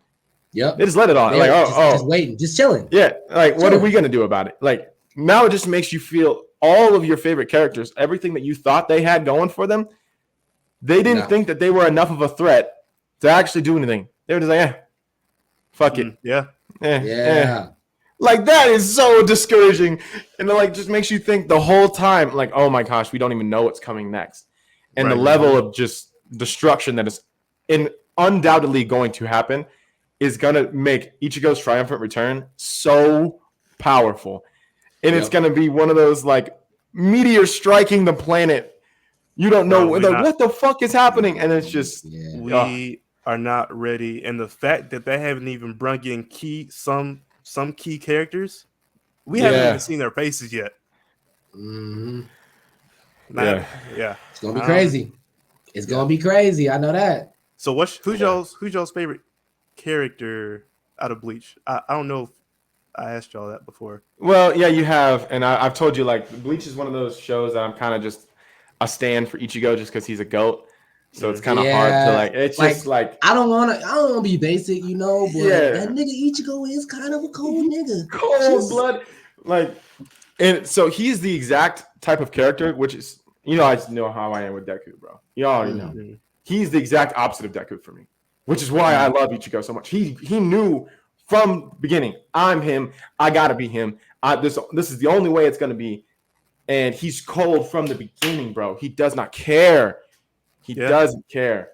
Yep. They just let it on. Like, just waiting, just chilling. Yeah. Like, what are we going to do about it? Like, now it just makes you feel all of your favorite characters, everything that you thought they had going for them, they didn't think that they were enough of a threat to actually do anything. They were just like, fuck it. Yeah. Like, that is so discouraging. And it like just makes you think the whole time, like, oh my gosh, we don't even know what's coming next. And the level of just destruction that is undoubtedly going to happen is going to make Ichigo's triumphant return so powerful. And it's going to be one of those, like, meteors striking the planet. You don't know, what the fuck is happening? And it's just... We are not ready. And the fact that they haven't even brought in some key characters, we haven't even seen their faces yet. It's gonna be crazy. It's gonna be crazy. I know that. So who's y'all's favorite character out of Bleach? I don't know if I asked y'all that before. Well, yeah, you have, and I've told you, like, Bleach is one of those shows that I'm kind of just a stand for Ichigo just because he's a goat. So it's kind of hard to like. It's just like I don't want to be basic, but that nigga Ichigo is kind of a cold nigga, cold blood. Like, and so he's the exact type of character, which is I just know how I am with Deku, bro. You already know. He's the exact opposite of Deku for me, which is why I love Ichigo so much. He knew from the beginning. I'm him. I gotta be him. This is the only way it's gonna be. And he's cold from the beginning, bro. He does not care. He doesn't care.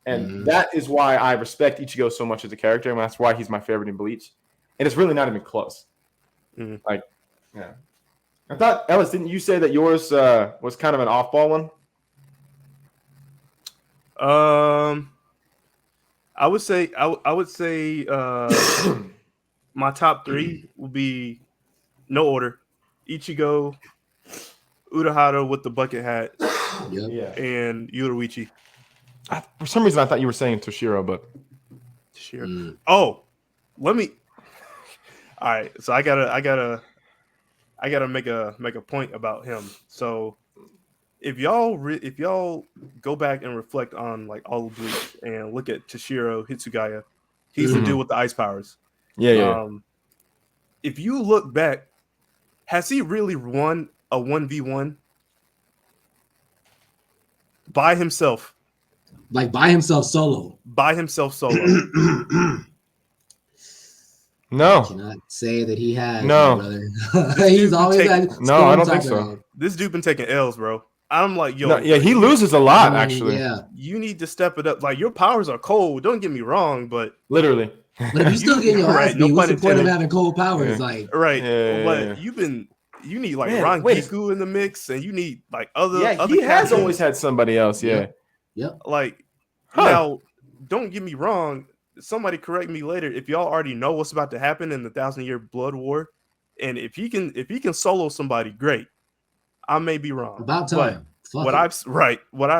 And that is why I respect Ichigo so much as a character, and that's why he's my favorite in Bleach. And it's really not even close. Like, yeah. I thought, Ellis, didn't you say that yours was kind of an off-ball one? I would say my top three would be no order: Ichigo, Urahara with the bucket hat, and Yoruichi. For some reason, I thought you were saying Toshiro, but Toshiro. Oh, let me. All right, so I gotta make a point about him. So if y'all go back and reflect on like all of Bleach and look at Toshiro Hitsugaya, he's the dude with the ice powers. Yeah. If you look back, has he really won a 1v1 by himself? Like by himself solo. By himself solo. No. I cannot say that he has. No. Brother. He's always had. No, I don't think so. This dude been taking L's, bro. I'm like, yo. No, yeah, he loses a lot, actually. Yeah. You need to step it up. Like, your powers are cold. Don't get me wrong, but literally. But if you still getting your ass beat, what's the point of having cold powers? Yeah. Like, right. Yeah, but you need like Rangiku in the mix, and you need like other. Yeah, other he has characters. always had somebody else. Yeah. Yep. Like, now, don't get me wrong. Somebody correct me later if y'all already know what's about to happen in the 1,000-Year Blood War, and if he can solo somebody, great. I may be wrong. About time. What I've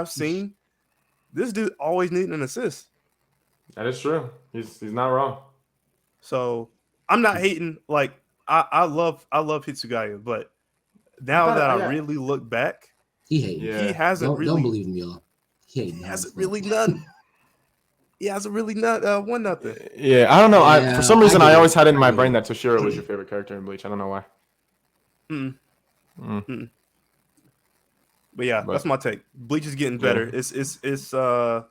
seen, this dude always needing an assist. That is true. He's not wrong. So I'm not hating. Like I love Hitsugaya, but now that I really look back, he hating. Yeah. He hasn't really. Don't believe him, y'all. He hasn't really done. He hasn't really not won nothing. Yeah, I don't know. Yeah, for some reason, I always had it in my brain that Toshiro was your favorite character in Bleach. I don't know why. But yeah, that's my take. Bleach is getting better. It's I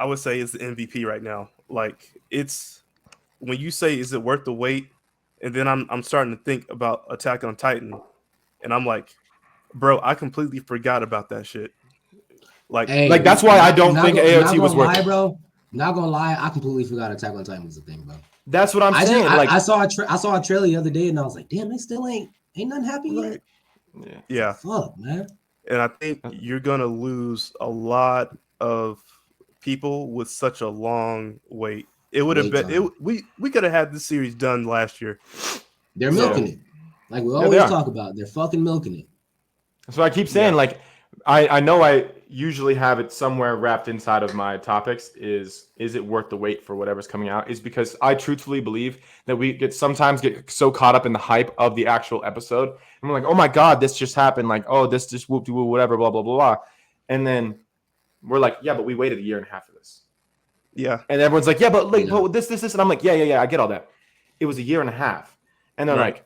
would say it's the MVP right now. Like, it's when you say is it worth the wait, and then I'm starting to think about Attack on Titan, and I'm like, bro, I completely forgot about that shit. Like that's why I don't think AOT was worth it, bro. Not gonna lie, I completely forgot Attack on Titan was a thing, bro. That's what I'm saying. I saw a trailer the other day, and I was like, damn, they still ain't nothing happy yet. Yeah. Fuck, man. And I think you're gonna lose a lot of people with such a long wait. It would have been we could have had this series done last year. They're milking it, like we always talk about. They're fucking milking it. So I keep saying, like, I know I usually have it somewhere wrapped inside of my topics. Is it worth the wait for whatever's coming out? Is because I truthfully believe that we sometimes get so caught up in the hype of the actual episode, and we're like, oh my god, this just happened. Like, oh, this just whoop de whoop, whatever, blah blah blah blah, and then we're like, yeah, but we waited a year and a half for this. Yeah, and everyone's like, yeah, but like, but this, and I'm like, yeah, I get all that. It was a year and a half, and they're like.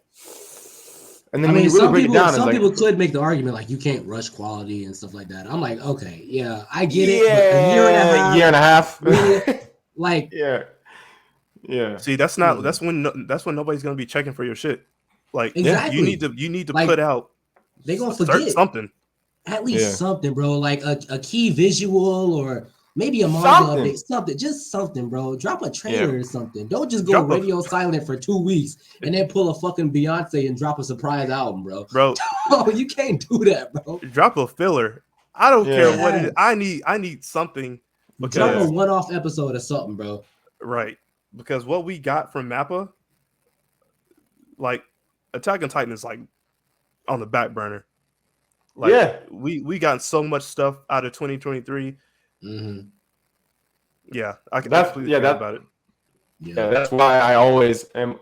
And then when you really break it down, some people could make the argument like you can't rush quality and stuff like that. I'm like, okay, yeah, I get it. But a year and a half, really, like, yeah. See, that's when nobody's gonna be checking for your shit. Like, exactly. you need to like, put out. They gonna forget something. At least something, bro. Like a key visual or maybe a manga update, something, just something, bro. Drop a trailer or something. Don't just go radio silent for 2 weeks and then pull a fucking Beyonce and drop a surprise album, bro. Oh, you can't do that, bro. Drop a filler. I don't care what it is. I need something. Drop a one-off episode or something, bro. Right. Because what we got from Mappa, like, Attack on Titan is like on the back burner. Like, we got so much stuff out of 2023. Yeah, I can definitely think about it. Yeah, that's why I always am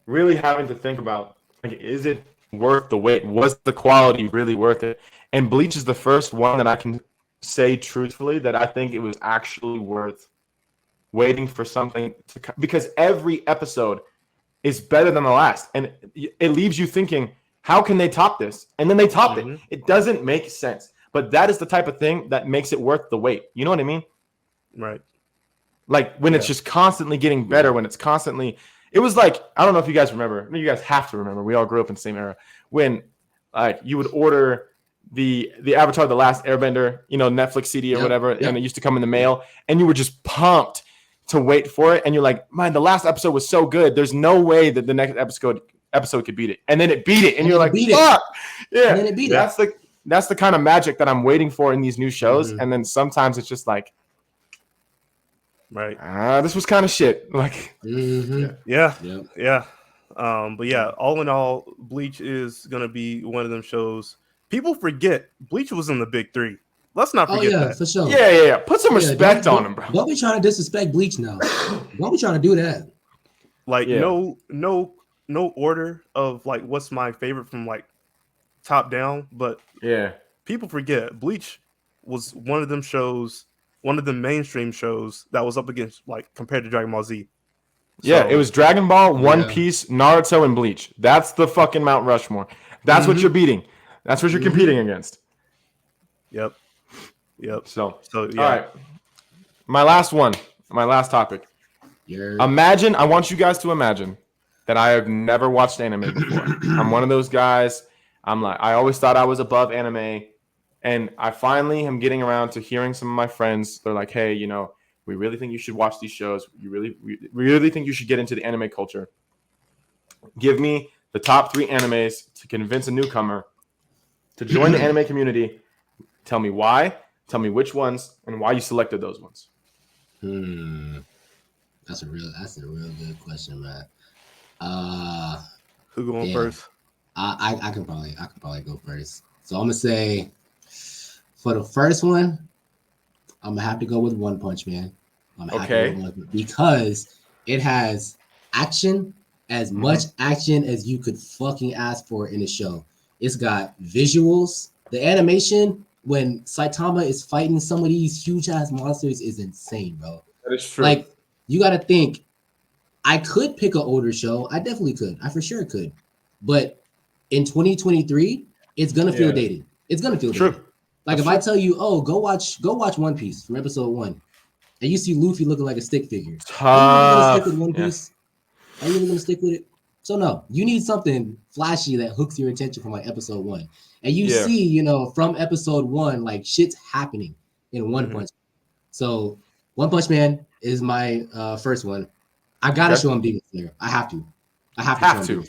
really having to think about, like, is it worth the wait? Was the quality really worth it? And Bleach is the first one that I can say truthfully that I think it was actually worth waiting for something to come, because every episode is better than the last, and it leaves you thinking, how can they top this? And then they top it. It doesn't make sense. But that is the type of thing that makes it worth the wait. You know what I mean? Right. Like when it's just constantly getting better, when it's constantly, it was like, I don't know if you guys remember, you guys have to remember, we all grew up in the same era, when like you would order the Avatar, The Last Airbender, Netflix CD or whatever, and it used to come in the mail, and you were just pumped to wait for it, and you're like, man, the last episode was so good, there's no way that the next episode could beat it, and then it beat it, and you're like, fuck, yeah, and then it beat it. That's the kind of magic that I'm waiting for in these new shows, and then sometimes it's just like, right, this was kind of shit, like, yeah. But yeah, all in all, Bleach is gonna be one of them shows. People forget Bleach was in the big three. Let's not forget that. For sure. Yeah. Put some respect on him, bro. Don't be trying to disrespect Bleach now. Don't be trying to do that. Like no order of like what's my favorite from like top down, but people forget Bleach was one of them shows, one of the mainstream shows that was up against like compared to Dragon Ball Z. Yeah, it was Dragon Ball, One Piece, Naruto, and Bleach. That's the fucking Mount Rushmore. That's what you're beating. That's what you're competing against. Yep. So yeah. All right. My last topic. I want you guys to imagine that I have never watched anime before. I'm one of those guys. I always thought I was above anime. And I finally am getting around to hearing some of my friends. They're like, hey, we really think you should watch these shows. We really think you should get into the anime culture. Give me the top 3 animes to convince a newcomer to join the anime community. Tell me why. Tell me which ones and why you selected those ones. That's a real good question, man. Who going first? I can probably go first. So I'm gonna say for the first one, I'm gonna have to go with One Punch Man. Because it has action, as much action as you could fucking ask for in a show. It's got visuals. The animation when Saitama is fighting some of these huge ass monsters is insane, bro. That is true. Like, you got to think, I could pick an older show. I definitely could. I for sure could. But in 2023, it's gonna feel dated. It's gonna feel dated. Like, if I tell you, oh, go watch One Piece from episode 1, and you see Luffy looking like a stick figure, are you really gonna stick with One Piece? Are you really gonna stick with it? So no, you need something flashy that hooks your attention from like episode 1, and you see, from episode 1, like shit's happening in One Punch. So One Punch Man is my first one. I gotta show him Demon Slayer. I have to. Show him.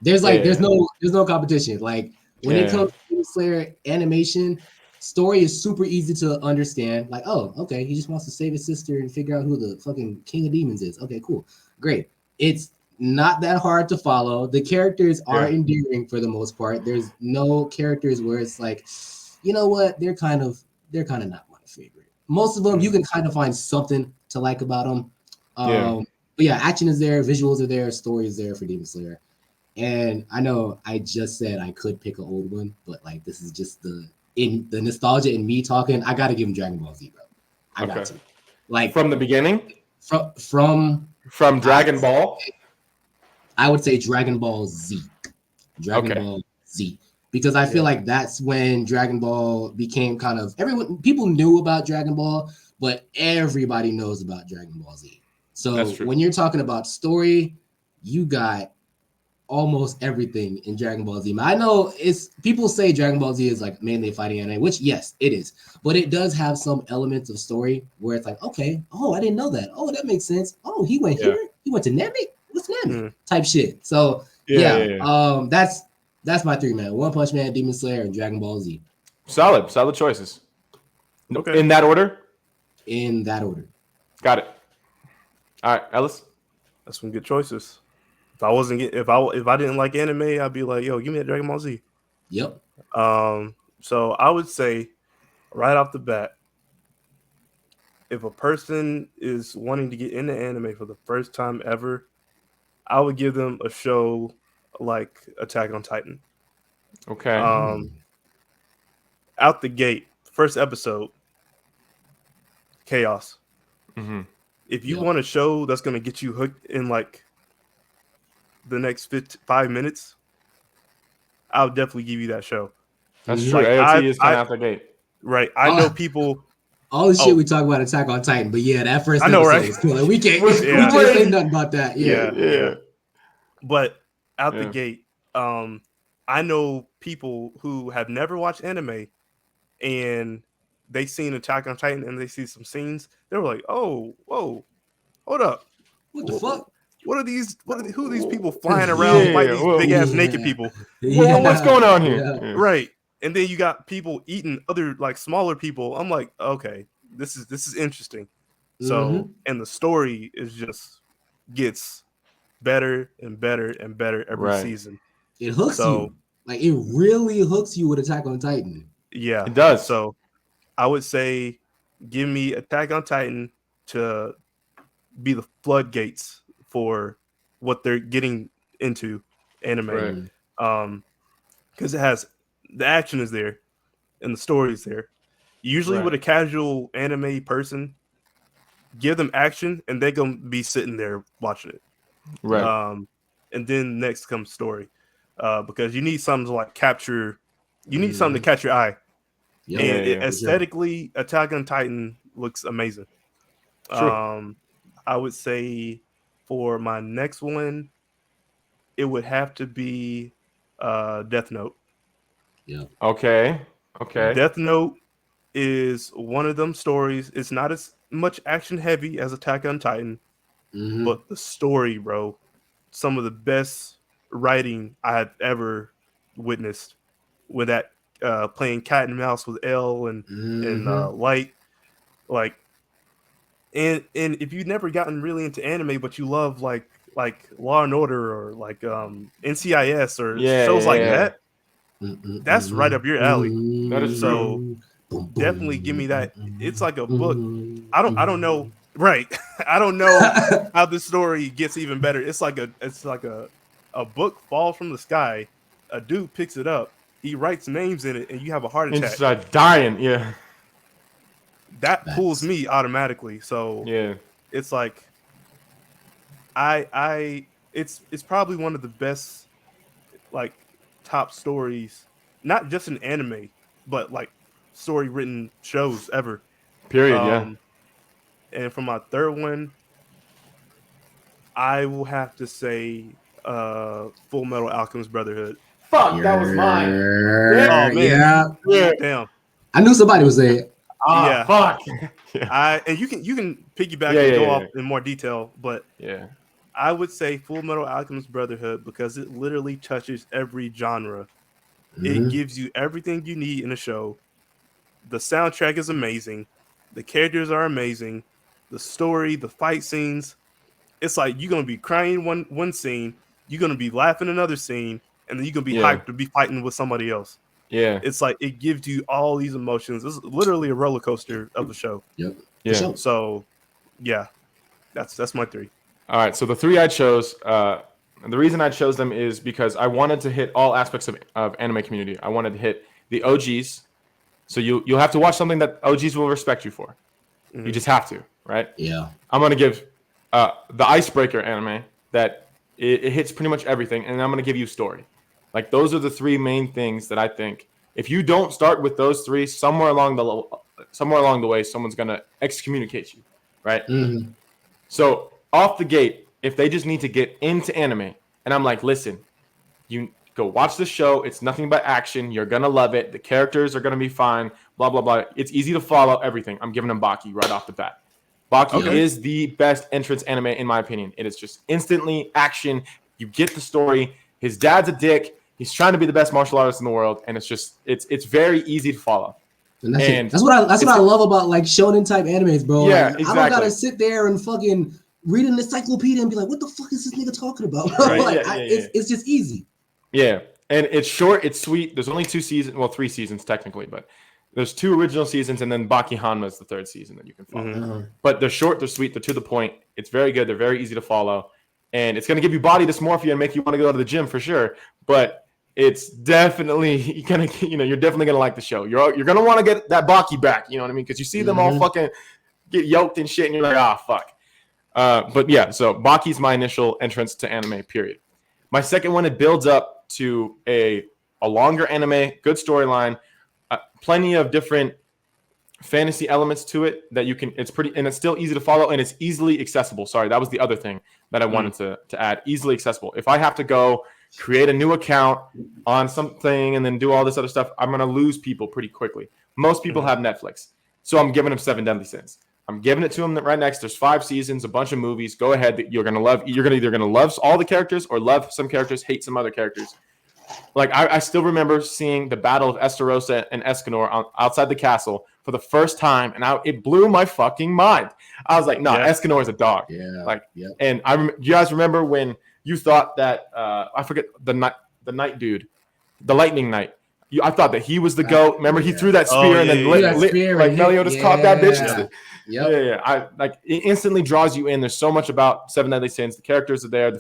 There's no competition. Like when it comes to Demon Slayer animation, story is super easy to understand. Like, oh, okay, he just wants to save his sister and figure out who the fucking king of demons is. Okay, cool, great. It's not that hard to follow. The characters are endearing for the most part. There's no characters where it's like, you know what, they're kind of not my favorite. Most of them you can kind of find something to like about them. But yeah, action is there, visuals are there, story is there for Demon Slayer. And I know I just said I could pick an old one, but like this is just the nostalgia in me talking. I got to give him Dragon Ball Z, bro. I got to. Like from the beginning, from Dragon Ball. I would say Dragon Ball Z. Ball Z. Because I feel like that's when Dragon Ball became kind of people knew about Dragon Ball, but everybody knows about Dragon Ball Z. So when you're talking about story, you got almost everything in Dragon Ball Z. I know people say Dragon Ball Z is like mainly a fighting anime, which yes, it is. But it does have some elements of story where it's like, okay, oh, I didn't know that. Oh, that makes sense. Oh, he went here. He went to Namek. What's Namek? Type shit. So that's my 3, man. One Punch Man, Demon Slayer, and Dragon Ball Z. Solid choices. Okay. In that order? In that order. Got it. All right, Ellis. That's some good choices. If I didn't like anime, I'd be like, yo, give me a Dragon Ball Z. Yep. So I would say right off the bat, if a person is wanting to get into anime for the first time ever, I would give them a show like Attack on Titan. Okay. Out the gate, first episode, chaos. Mm-hmm. If you want a show that's going to get you hooked in like the next 5 minutes, I'll definitely give you that show. That's true. AOT is kind of out the gate. Right. I know people all the shit we talk about Attack on Titan, but yeah, that first I know, episode right? was killer. We can't Yeah. say nothing about that. Yeah. But out the Yeah. gate, I know people who have never watched anime and they seen Attack on Titan and they see some scenes. They were like, "Oh, whoa, hold up! What the fuck? Who are these people flying around fighting these big ass naked people?" Well, what's going on here? Yeah. Yeah. Right. And then you got people eating other like smaller people. I'm like, okay, this is interesting. So and the story is just gets better and better and better every season. It hooks you. Like it really hooks you with Attack on Titan. Yeah, it does. So I would say give me Attack on Titan to be the floodgates for what they're getting into anime. Because it has the action is there and the story is there. Usually with a casual anime person, give them action and they're gonna be sitting there watching it. And then next comes story. Because you need something to like capture something to catch your eye. Aesthetically, Attack on Titan looks amazing. I would say for my next one, it would have to be Death Note. Yeah. Okay. Death Note is one of them stories. It's not as much action heavy as Attack on Titan, but the story, bro, some of the best writing I have ever witnessed. With that playing cat and mouse with L and Light, like, and if you've never gotten really into anime, but you love like Law and Order or like NCIS or shows like that, that's right up your alley. That is so. Definitely give me that. It's like a book. I don't know. Right. I don't know how the story gets even better. It's like a book falls from the sky. A dude picks it up. He writes names in it, and you have a heart attack. It's dying. Yeah. That pulls me automatically. So it's like it's probably one of the best like top stories, not just in anime, but like story written shows ever. Period. And for my third one, I will have to say Full Metal Alchemist Brotherhood. Fuck, that was mine. Oh man. Yeah. Damn. I knew somebody would say it. Fuck. And you can piggyback and go off in more detail, but I would say Full Metal Alchemist Brotherhood because it literally touches every genre. It gives you everything you need in a show. The soundtrack is amazing. The characters are amazing. The story, the fight scenes. It's like you're gonna be crying one scene, you're gonna be laughing another scene, and then you're gonna be hyped to be fighting with somebody else. Yeah. It's like it gives you all these emotions. It's literally a roller coaster of a show. Yep. Yeah. So that's my three. All right. So the three I chose, the reason I chose them is because I wanted to hit all aspects of anime community. I wanted to hit the OGs. So you'll have to watch something that OGs will respect you for. You just have to, right? Yeah. I'm gonna give the icebreaker anime that it hits pretty much everything, and I'm gonna give you story. Like those are the three main things that I think. If you don't start with those three, somewhere along the way, someone's gonna excommunicate you, right? So off the gate, if they just need to get into anime, and I'm like, listen, you go watch the show. It's nothing but action. You're gonna love it. The characters are gonna be fine. Blah blah blah. It's easy to follow. Everything. I'm giving them Baki right off the bat. Baki is the best entrance anime in my opinion. It is just instantly action. You get the story. His dad's a dick. He's trying to be the best martial artist in the world, and it's very easy to follow. And that's what I love about like shonen type animes, bro. Yeah, like, exactly. I don't gotta sit there and fucking read an encyclopedia and be like, what the fuck is this nigga talking about? Right. It's just easy. Yeah, and it's short, it's sweet. There's only 3 seasons technically, but there's 2 original seasons, and then Baki Hanma is the 3rd season that you can follow. But they're short, they're sweet, they're to the point. It's very good. They're very easy to follow, and it's gonna give you body dysmorphia and make you want to go to the gym for sure. But it's definitely you're definitely gonna like the show. You're gonna want to get that Baki back. You know what I mean? Because you see them all fucking get yoked and shit, and you're like, fuck. But yeah, so Baki's my initial entrance to anime. Period. My second one, it builds up to a longer anime, good storyline, plenty of different fantasy elements to it that you can. It's pretty, and it's still easy to follow, and it's easily accessible. Sorry, that was the other thing that I wanted to add. Easily accessible. If I have to go create a new account on something and then do all this other stuff, I'm gonna lose people pretty quickly. Most people have Netflix, so I'm giving them 7 Deadly Sins. I'm giving it to them right next. There's 5 seasons, a bunch of movies. Go ahead. You're gonna love. You're either gonna love all the characters or love some characters, hate some other characters. Like I still remember seeing the Battle of Estarossa and Escanor outside the castle for the first time, and it blew my fucking mind. I was like, "No, Escanor is a dog." Yeah. Like, and you guys remember when you thought that I forget the night dude, the Lightning Knight. I thought that he was the GOAT. Remember, he threw that spear and then Meliodas caught that bitch. Yeah. It instantly draws you in. There's so much about 7 Deadly Sins. The characters are there.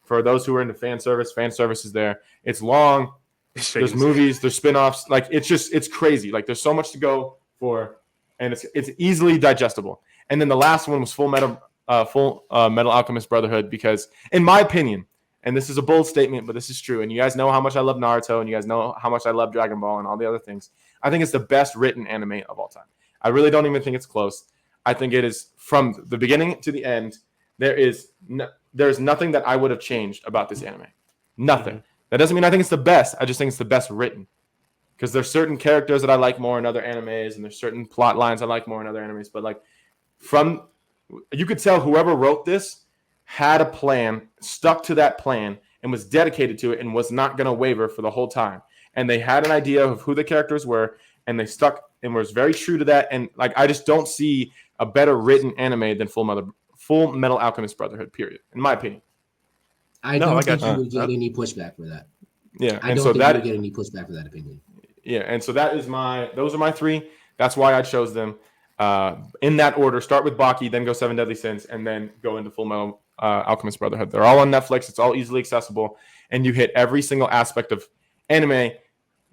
For those who are into fan service is there. It's long. There's movies. There's spinoffs. Like it's crazy. Like there's so much to go for, and it's easily digestible. And then the last one was Full Metal Alchemist Brotherhood, because in my opinion, and this is a bold statement, but this is true, and you guys know how much I love Naruto, and you guys know how much I love Dragon Ball and all the other things. I think it's the best written anime of all time. I really don't even think it's close. I think it is, from the beginning to the end, there's nothing that I would have changed about this anime. Nothing. Mm-hmm. That doesn't mean I think it's the best. I just think it's the best written. Because there's certain characters that I like more in other animes, and there's certain plot lines I like more in other animes. But like, you could tell whoever wrote this had a plan, stuck to that plan, and was dedicated to it, and was not going to waver for the whole time. And they had an idea of who the characters were, and they stuck and was very true to that. And like, I just don't see a better written anime than Full Metal Alchemist Brotherhood, period, in my opinion. I don't think you would get any pushback for that. Yeah, I don't think you would get any pushback for that opinion. Yeah, and so those are my 3. That's why I chose them in that order. Start with Baki, then go 7 Deadly Sins, and then go into Full Metal Alchemist Brotherhood. They're all on Netflix. It's all easily accessible, and you hit every single aspect of anime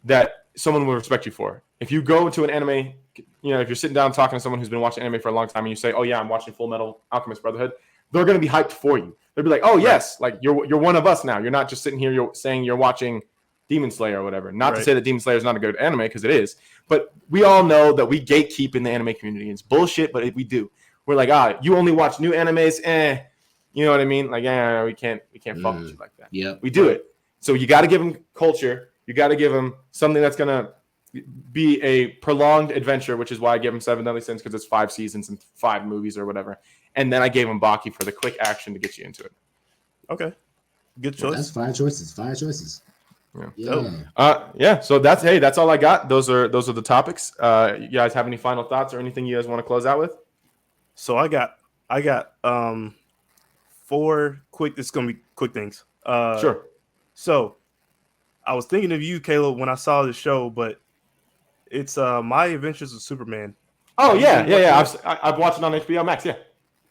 that someone will respect you for. If you go to an anime, if you're sitting down talking to someone who's been watching anime for a long time, and you say, "Oh yeah, I'm watching Full Metal Alchemist Brotherhood," they're going to be hyped for you. They'll be like, "Oh yes, like you're one of us now. You're not just sitting here saying you're watching Demon Slayer or whatever." Not to say that Demon Slayer is not a good anime, because it is, but we all know that we gatekeep in the anime community. It's bullshit, but we do. We're like, you only watch new animes, you know what I mean? Like, we can't fuck with you like that. Yeah, we do it. So you got to give them culture. You got to give them something that's gonna be a prolonged adventure, which is why I give them 7 Deadly Sins, because it's 5 seasons and 5 movies or whatever. And then I gave them Baki for the quick action to get you into it. Okay, good choice. That's 5 choices. 5 choices. Yeah. So that's all I got. Those are the topics. You guys have any final thoughts or anything you guys want to close out with? So I got 4 quick. This is gonna be quick things. Sure. So I was thinking of you, Caleb, when I saw the show, but it's My Adventures with Superman. Oh yeah. I've watched it on HBO Max. Yeah.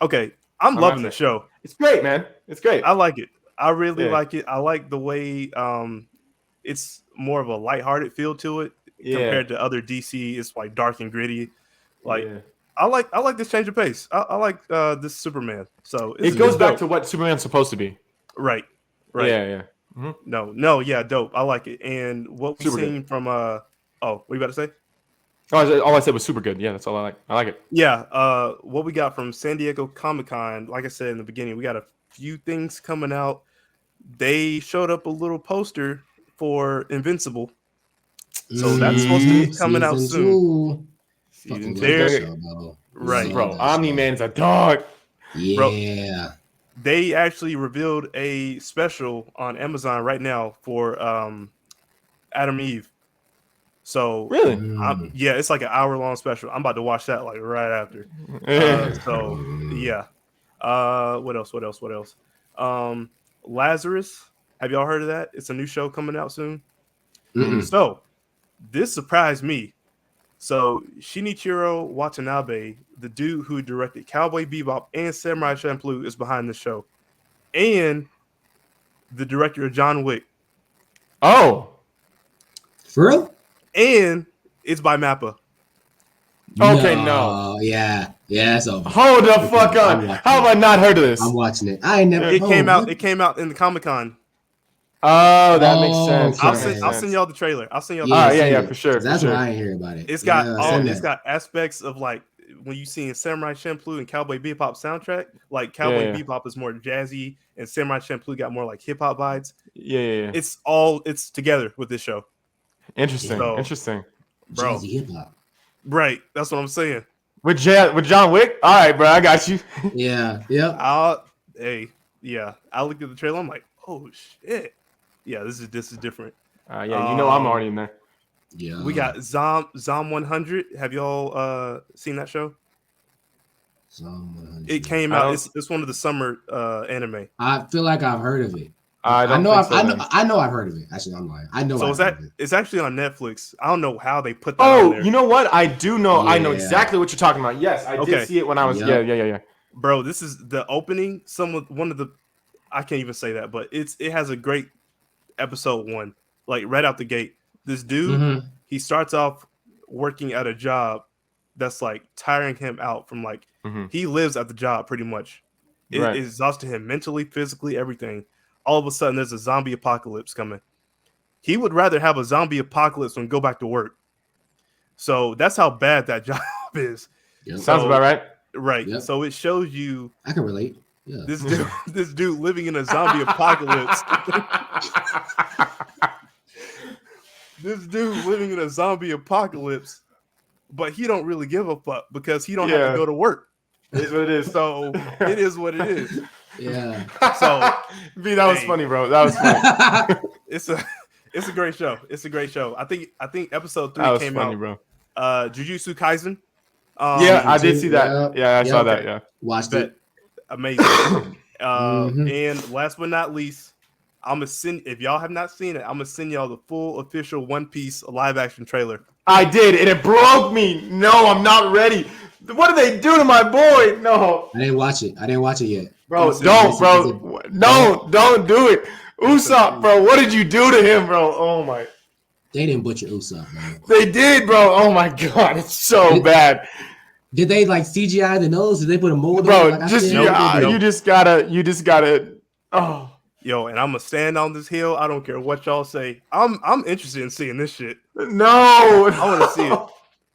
Okay, I'm loving the show. It's great, man. It's great. I like it. I really like it. I like the way it's more of a lighthearted feel to it compared to other DC. It's like dark and gritty. I like this change of pace. I like this Superman. So it goes back to what Superman's supposed to be. Right. Yeah. Mm-hmm. No, yeah, dope. I like it. And what we've seen from what are you about to say? All I said was super good. Yeah, that's all I like. I like it. Yeah. What we got from San Diego Comic-Con, like I said in the beginning, we got a few things coming out. They showed up a little poster for Invincible. So that's supposed to be coming out soon. Season 2. Right. Bro, Omni-Man's a dog. Yeah. Bro, they actually revealed a special on Amazon right now for Adam Eve. So really, it's like an hour-long special. I'm about to watch that like right after. So yeah. What else? Lazarus. Have y'all heard of that? It's a new show coming out soon. Mm-hmm. So this surprised me. So Shinichiro Watanabe, the dude who directed Cowboy Bebop and Samurai Champloo, is behind the show, and the director of John Wick. Oh, for real? And it's by Mappa. Okay, no. Yeah, that's over. Hold the fuck on. How have I not heard of this? I'm watching it. I never. It came out in the Comic-Con. Oh, that makes sense. I'll That send makes I'll sense. send y'all the trailer. I'll send y'all. Yeah, the yeah, for sure. That's for sure. why I ain't hear about it. It's got send it's that. got aspects of like when you see in Samurai Champloo and Cowboy Bebop soundtrack. Like Yeah, Cowboy yeah. Bebop is more jazzy, and Samurai Champloo got more like hip hop vibes. Yeah. It's together with this show, Interesting. So- Interesting. bro. Jazzy hip hop. Right, that's what I'm saying. With John Wick? All right, bro. I got you. Yeah. Yep. I looked at the trailer. I'm like, oh shit. Yeah, this is different. Yeah, you know I'm already in there. Yeah. We got Zom 100. Have y'all seen that show? It came I out. don't- It's one of the summer anime. I feel like I've heard of it. I don't know. think so, then. I know. I've heard of it. Actually, I'm lying. I know. So I've heard of it. it's actually on Netflix. I don't know how they put that on Oh, there. you know what? I do know. I know Yeah. exactly what you're talking about. Yes, I Okay. did see it when I was. Yep. Yeah. Bro, this is the opening. One of the I can't even say that, but it has a great episode 1. Like right out the gate. This dude, Mhm. he starts off working at a job that's like tiring him out from like Mhm. he lives at the job pretty much. It Right. exhausted him mentally, physically, everything. All of a sudden there's a zombie apocalypse coming. He would rather have a zombie apocalypse than go back to work. So that's how bad that job is. Yep. Sounds about right. Right. Yep. So it shows you I can relate. Yeah. this dude living in a zombie apocalypse. This dude living in a zombie apocalypse, but he don't really give a fuck because he don't have Yeah. to go to work. It is what it is. So it is what it is. Yeah. So B, that was hey. funny, bro. That was funny. It's a great show. It's a great show. I think episode 3 That was came funny, out. bro. Jujutsu Kaisen. Yeah, I did see that. Yep. Yeah, I saw Yep. that. Yeah. Watched Bet. it. Amazing. Mhm. And last but not least, I'm gonna send. If y'all have not seen it, I'm gonna send y'all the full official One Piece live action trailer. I did, and it broke me. No, I'm not ready. What do they do to my boy? No, I didn't watch it. yet. bro, Listen, don't, bro. Don't do it. Usopp, bro, what did you do to him, bro? Oh my. They didn't butcher Usopp, man. They did, bro. Oh my god, it's so bad, Did they like CGI the nose? Did they put a mold on it? bro. Like I Just said? you just gotta. Oh, Yo, and I'm gonna stand on this hill. I don't care what y'all say. I'm interested in seeing this shit. no. I want to see it.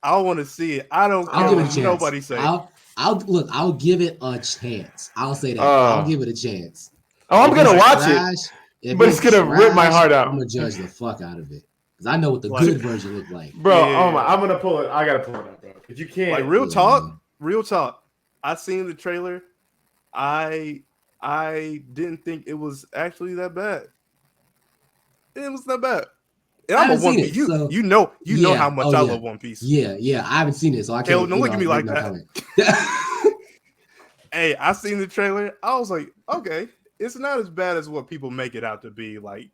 I want to see it. I don't I'll care give it a what chance. nobody say. I'll give it a chance. I'll say that. Uh, I'll give it a chance. Oh, I'm If gonna it's watch trash, it, if but it's gonna rip my heart out. I'm gonna judge the fuck out of it because I know what the Like- good version looked like. bro. Yeah. Oh my, I'm gonna pull it. I gotta pull it up, bro. Cause you can't. Like real Yeah. talk, real talk. I seen the trailer. I didn't think it was actually that bad. It was that bad. And I I'm a haven't One seen Piece. it, so- You know Yeah. how much Oh, I yeah. love One Piece. Yeah, I haven't seen it, so I can't. Caleb, don't look at me like make no that. comment. Hey, I seen the trailer. I was like, okay, it's not as bad as what people make it out to be. Like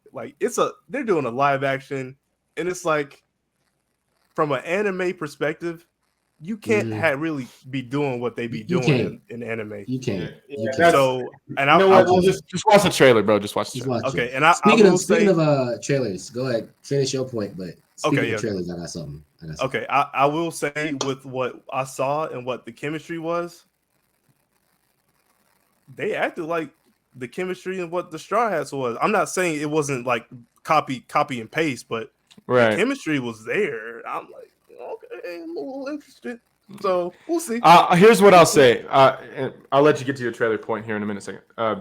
they're doing a live action, and it's like from an anime perspective, you can't really be doing what they be You doing can't. in anime. You can't. Yeah, You can't. that's- So, and You know what? I Just watch the trailer, bro. Just watch the Just trailer. watch okay, it. and I Speaking will of say, trailers, go ahead, finish your point. But speaking Okay, of okay. trailers, I got something. okay, I will say with what I saw and what the chemistry was, they acted like the chemistry and what the Straw Hats was. I'm not saying it wasn't like copy and paste, but Right. chemistry was there. I'm like, okay, I'm a little interested. So we'll see. Here's what I'll say. And I'll let you get to your trailer point here in a minute,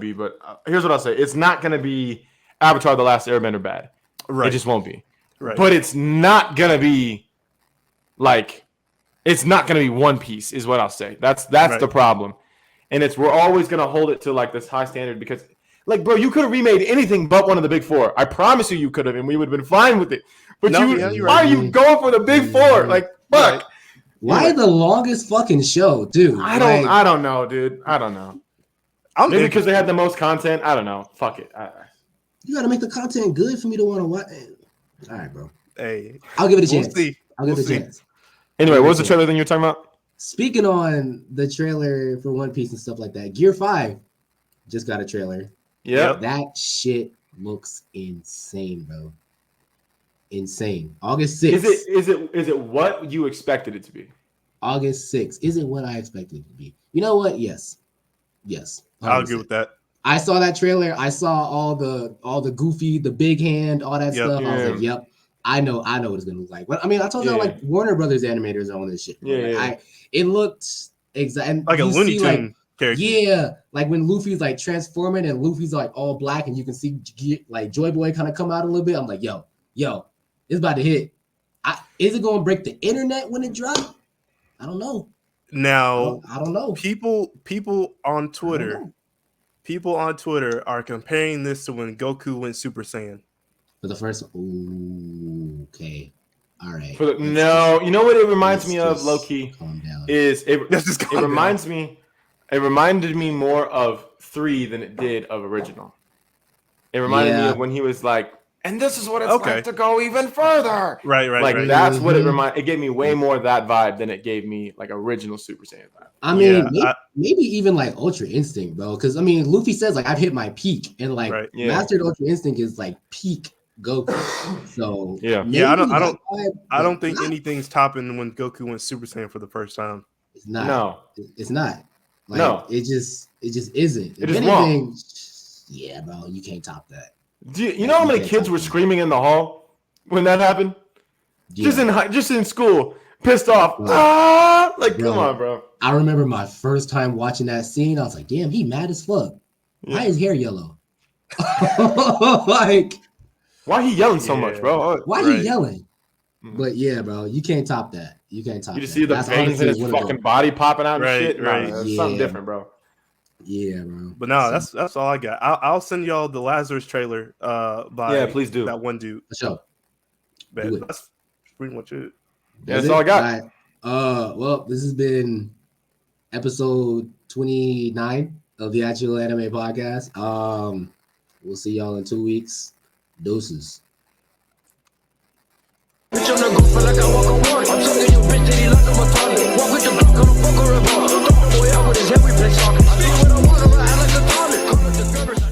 B. But here's what I'll say. It's not going to be Avatar: The Last Airbender bad. Right. It just won't be. Right. But it's not going to be like. It's not going to be One Piece, is what I'll say. That's Right. the problem. And we're always going to hold it to like this high standard because, like, bro, you could have remade anything but one of the big four. I promise you could have, and we would have been fine with it. But No, yeah, you're why right. are you going for the big four? Like, fuck. Right. Why the longest fucking show, dude? I don't know, dude. I don't know. I'm Maybe interested. because they had the most content. I don't know. Fuck it. You gotta make the content good for me to want to watch. All right, bro. Hey, I'll give it a we'll chance. see. I'll give We'll it a see. chance. Anyway, what was the trailer thing you were talking about? Speaking on the trailer for One Piece and stuff like that, Gear 5 just got a trailer. Yep. That shit looks insane, bro. Insane. August 6th. Is it what you expected it to be? August 6th. Is it what I expected it to be? You know what? Yes. I'll agree with that. I saw that trailer. I saw all the goofy, the big hand, all that stuff. I was like, yep. I know what it's gonna look like. But I mean, I told y'all like Warner Brothers animators are on this shit. Bro. It looked exactly like a Looney Tune character. Yeah, like when Luffy's like transforming and Luffy's like all black and you can see like Joy Boy kind of come out a little bit. I'm like, yo, it's about to hit. Is it gonna break the internet when it drops? I don't know. Now, I don't know. People on Twitter are comparing this to when Goku went Super Saiyan. For the first, okay, all right. You know what it reminds me of, low key, is it reminded me more of 3 than it did of original. It reminded me of when he was like, and this is what it's like to go even further. Right. That's what it reminded. It gave me way more of that vibe than it gave me like original Super Saiyan vibe. I mean, maybe even like Ultra Instinct, bro. Because I mean, Luffy says like I've hit my peak, and like Mastered Ultra Instinct is like peak Goku. So I don't think anything's topping when Goku went Super Saiyan for the first time. It's not. No, it's not. Like, no, it just isn't. It is wrong. Yeah, bro, you can't top that. You know how many kids were screaming in the hall when that happened? Yeah. Just in school, pissed off. Bro. Come on, bro. I remember my first time watching that scene. I was like, damn, he mad as fuck. Why is hair yellow? Like, why he yelling so much, bro? Why he yelling? But yeah, bro, you can't top that. You can't top that. You just see the veins in his fucking body popping out and shit. Right. That's something different, bro. Yeah, bro. But no, that's all I got. I'll send y'all the Lazarus trailer. Please do that one dude. For sure. Man, that's pretty much it. That's all I got. Right. Well, this has been episode 29 of the Actual Anime Podcast. We'll see y'all in 2 weeks. Deuces. Bitch, I'm not gonna feel like I walk on water. I'm telling you, bitch, that he like I'm a toilet. Walk with the block, I'm a fuck or a bar. Boy, out with his head, we play soccer. I do what I want, I like a toilet.